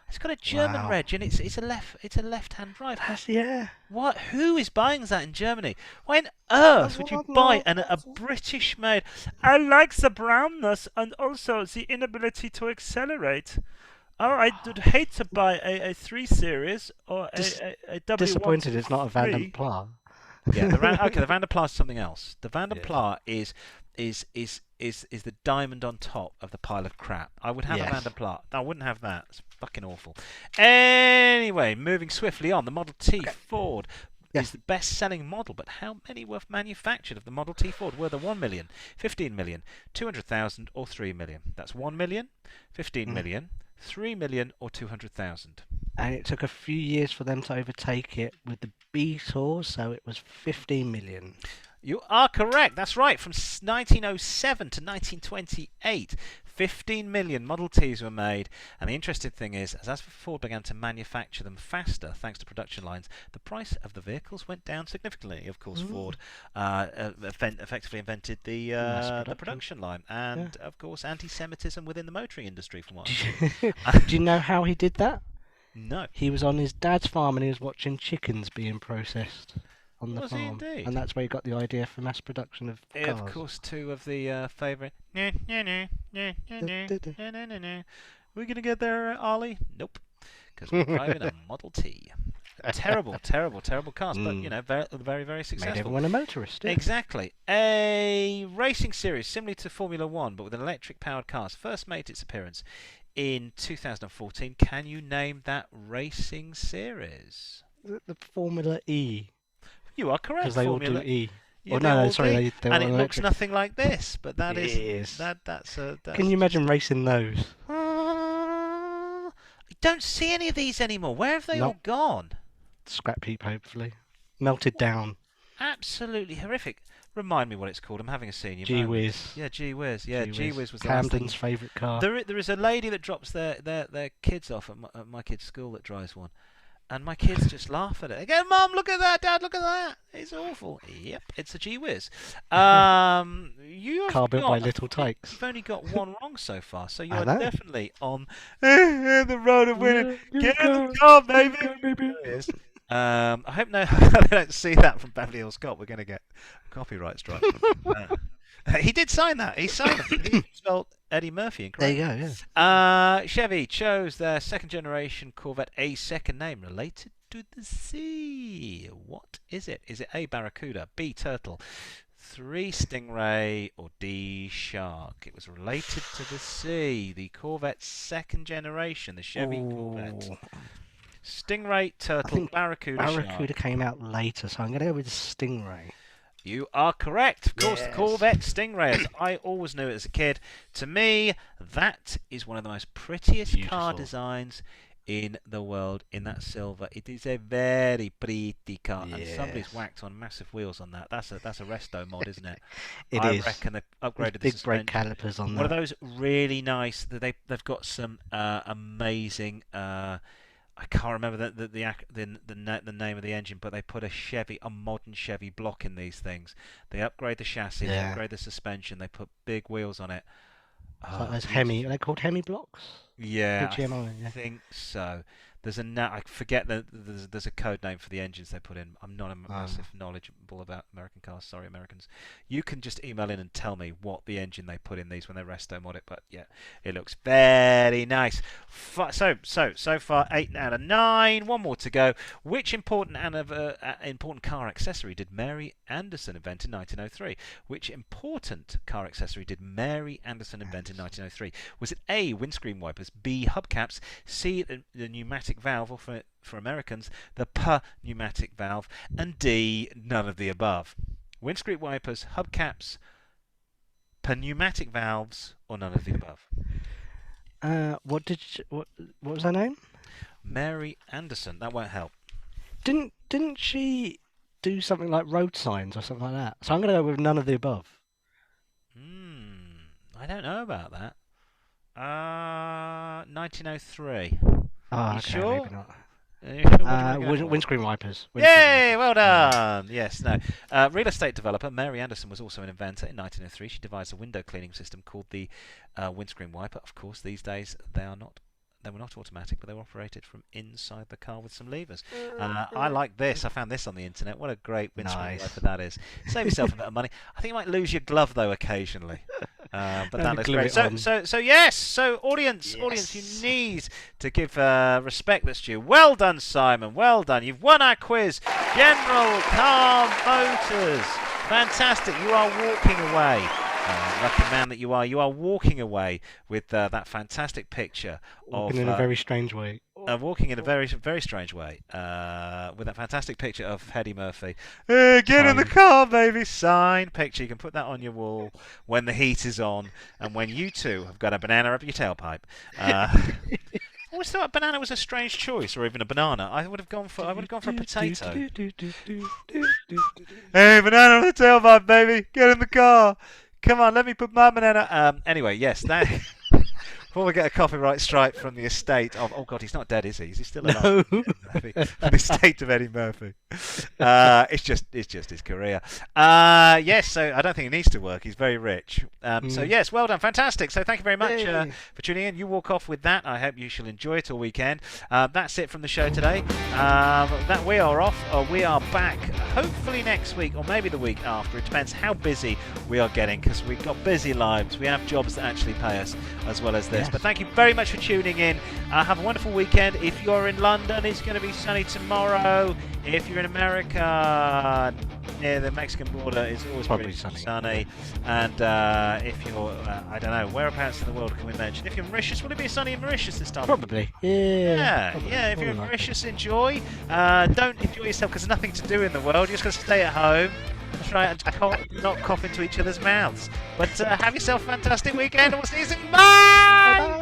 It's got a German Wow. reg, and it's a left-hand drive. Yeah. What? Who is buying that in Germany? Why on earth would you buy a British-made... I like the brownness and also the inability to accelerate. Oh, I would hate to buy a 3 Series or a W1. Disappointed it's not a Van der Pla. Yeah, the Van der Pla is something else. The Van der Pla is the diamond on top of the pile of crap. I would have a Van der Pla. I wouldn't have that. It's fucking awful. Anyway, moving swiftly on, the Model T Ford is the best-selling model, but how many were manufactured of the Model T Ford? Were there 1 million, 15 million, 200,000, or 3 million? That's 1 million, 15 million, 3 million, or 200,000. And it took a few years for them to overtake it with the Beatles, so it was 15 million. You are correct. That's right. From 1907 to 1928, 15 million Model Ts were made. And the interesting thing is, as Ford began to manufacture them faster, thanks to production lines, the price of the vehicles went down significantly. Of course, Ford effectively invented the production line, and of course, anti-Semitism within the motoring industry. From what Do you know how he did that? No. He was on his dad's farm and he was watching chickens being processed on the Was he farm. indeed? And that's where he got the idea for mass production of cars. Of course, two of the favourite. We're gonna get there, Ollie? Nope, because we're driving a Model T. Terrible, terrible, terrible cars, but you know, very, very, very Made successful. everyone a motorist. Yeah. Exactly. A racing series similar to Formula One, but with electric-powered cars, first made its appearance in 2014. Can you name that racing series? The Formula E. You are correct. Because they all Formula do E. Yeah, Oh, they no, all sorry, do. they and all it looks electric. nothing like this, but that It is. that's Can you imagine racing those? I don't see any of these anymore. Where have they all Nope. gone? Scrap heap, hopefully. Melted down. Absolutely horrific. Remind me what it's called. I'm having a senior Gee moment. whiz. Yeah, Gee Whiz. Yeah, Gee Whiz was the Camden's last thing. favourite car. There is a lady that drops their kids off at my kid's school that drives one. And my kids just laugh at it. They go, "Mum, look at that! Dad, look at that! It's awful." Yep, it's a gee whiz. You've Car built by got, little tykes. you've only got one wrong so far, so you I are know. definitely on the road of winning. Get in the car, baby. There it is. I hope no, they don't see that from Beverly Hills Cop. We're going to get a copyright strike. He did sign that. He signed it. He spelled Eddie Murphy There incorrectly. you go. Yeah. Chevy chose their second generation Corvette a second name related to the sea. What is it? Is it A, Barracuda, B, Turtle, 3, Stingray, or D, Shark? It was related to the sea. The Corvette's second generation, the Chevy Corvette. Stingray, Turtle, Barracuda, Barracuda Shark. came out later, so I'm going to go with Stingray. You are correct. Of course, the Yes. Corvette Stingray, as I always knew it as a kid. To me, that is one of the most prettiest car Beautiful. designs in the world, in that silver. It is a very pretty car, and somebody's Yes. whacked on massive wheels on that. That's a resto mod, isn't it? It I is. reckon they've upgraded the Big suspension. brake calipers on One of that. those really nice. They've got some amazing. I can't remember the name of the engine, but they put a modern Chevy block in these things. They upgrade the chassis, they Yeah. upgrade the suspension, they put big wheels on it. It's like those beautiful. Hemi. Are they called Hemi blocks? Yeah, HMI, I yeah. think so. I forget there's a code name for the engines they put in. I'm not a massive knowledgeable about American cars. Sorry, Americans. You can just email in and tell me what the engine they put in these when they resto mod it. But yeah, it looks very nice. So far 8 out of 9. One more to go. Which important car accessory did Mary Anderson invent in 1903? Which important car accessory did Mary Anderson invent in 1903? Was it A, windscreen wipers, B, hubcaps, C, the pneumatic valve, or for Americans, the pneumatic valve, and D, none of the above? Windscreen wipers, hubcaps, pneumatic valves, or none of the above? What was her name? Mary Anderson. That won't help. Didn't she do something like road signs or something like that? So I'm going to go with none of the above. I don't know about that. 1903. Oh, You okay, sure? maybe not. What do you reckon? Windscreen wipers. Yay! Well done. Yes. No. Real estate developer Mary Anderson was also an inventor. In 1903, she devised a window cleaning system called the windscreen wiper. Of course, these days they were not automatic, but they were operated from inside the car with some levers. I like this. I found this on the internet. What a great windscreen wiper that is. Save yourself a bit of money. I think you might lose your glove though occasionally. But that looks glue great. it on. So yes. So audience, you need to give respect that's due. Well done, Simon. Well done. You've won our quiz. General Car Motors. Fantastic. You are walking away. Lucky man that you are walking away with that fantastic picture Walking in a very strange way. walking in a very, very strange way with that fantastic picture of Eddie Murphy. Get in the car, baby! Sign picture. You can put that on your wall when the heat is on and when you too have got a banana up your tailpipe. I always thought a banana was a strange choice, or even a banana. I would have gone for a potato. Hey, banana on the tailpipe, baby! Get in the car! Come on, let me put my banana. Anyway, yes, that. Before we get a copyright strike from the estate of, oh God, he's not dead, is he? Is he still alive? No. The estate of Eddie Murphy. It's just his career. Yes, so I don't think he needs to work. He's very rich. So yes, well done, fantastic. So thank you very much for tuning in. You walk off with that. I hope you shall enjoy it all weekend. That's it from the show today. That we are off. We are back hopefully next week or maybe the week after. It depends how busy we are getting because we've got busy lives. We have jobs that actually pay us as well as this. But thank you very much for tuning in. Have a wonderful weekend. If you're in London, it's going to be sunny tomorrow. If you're in America, near the Mexican border, it's always Probably pretty sunny. And if you're, I don't know, whereabouts in the world can we mention? If you're in Mauritius, will it be sunny in Mauritius this time? Probably. Yeah. Probably. If you're in Mauritius, enjoy. Don't enjoy yourself because there's nothing to do in the world. You're just going to stay at home. Try and not cough into each other's mouths. But have yourself a fantastic weekend and we'll see you soon. Bye!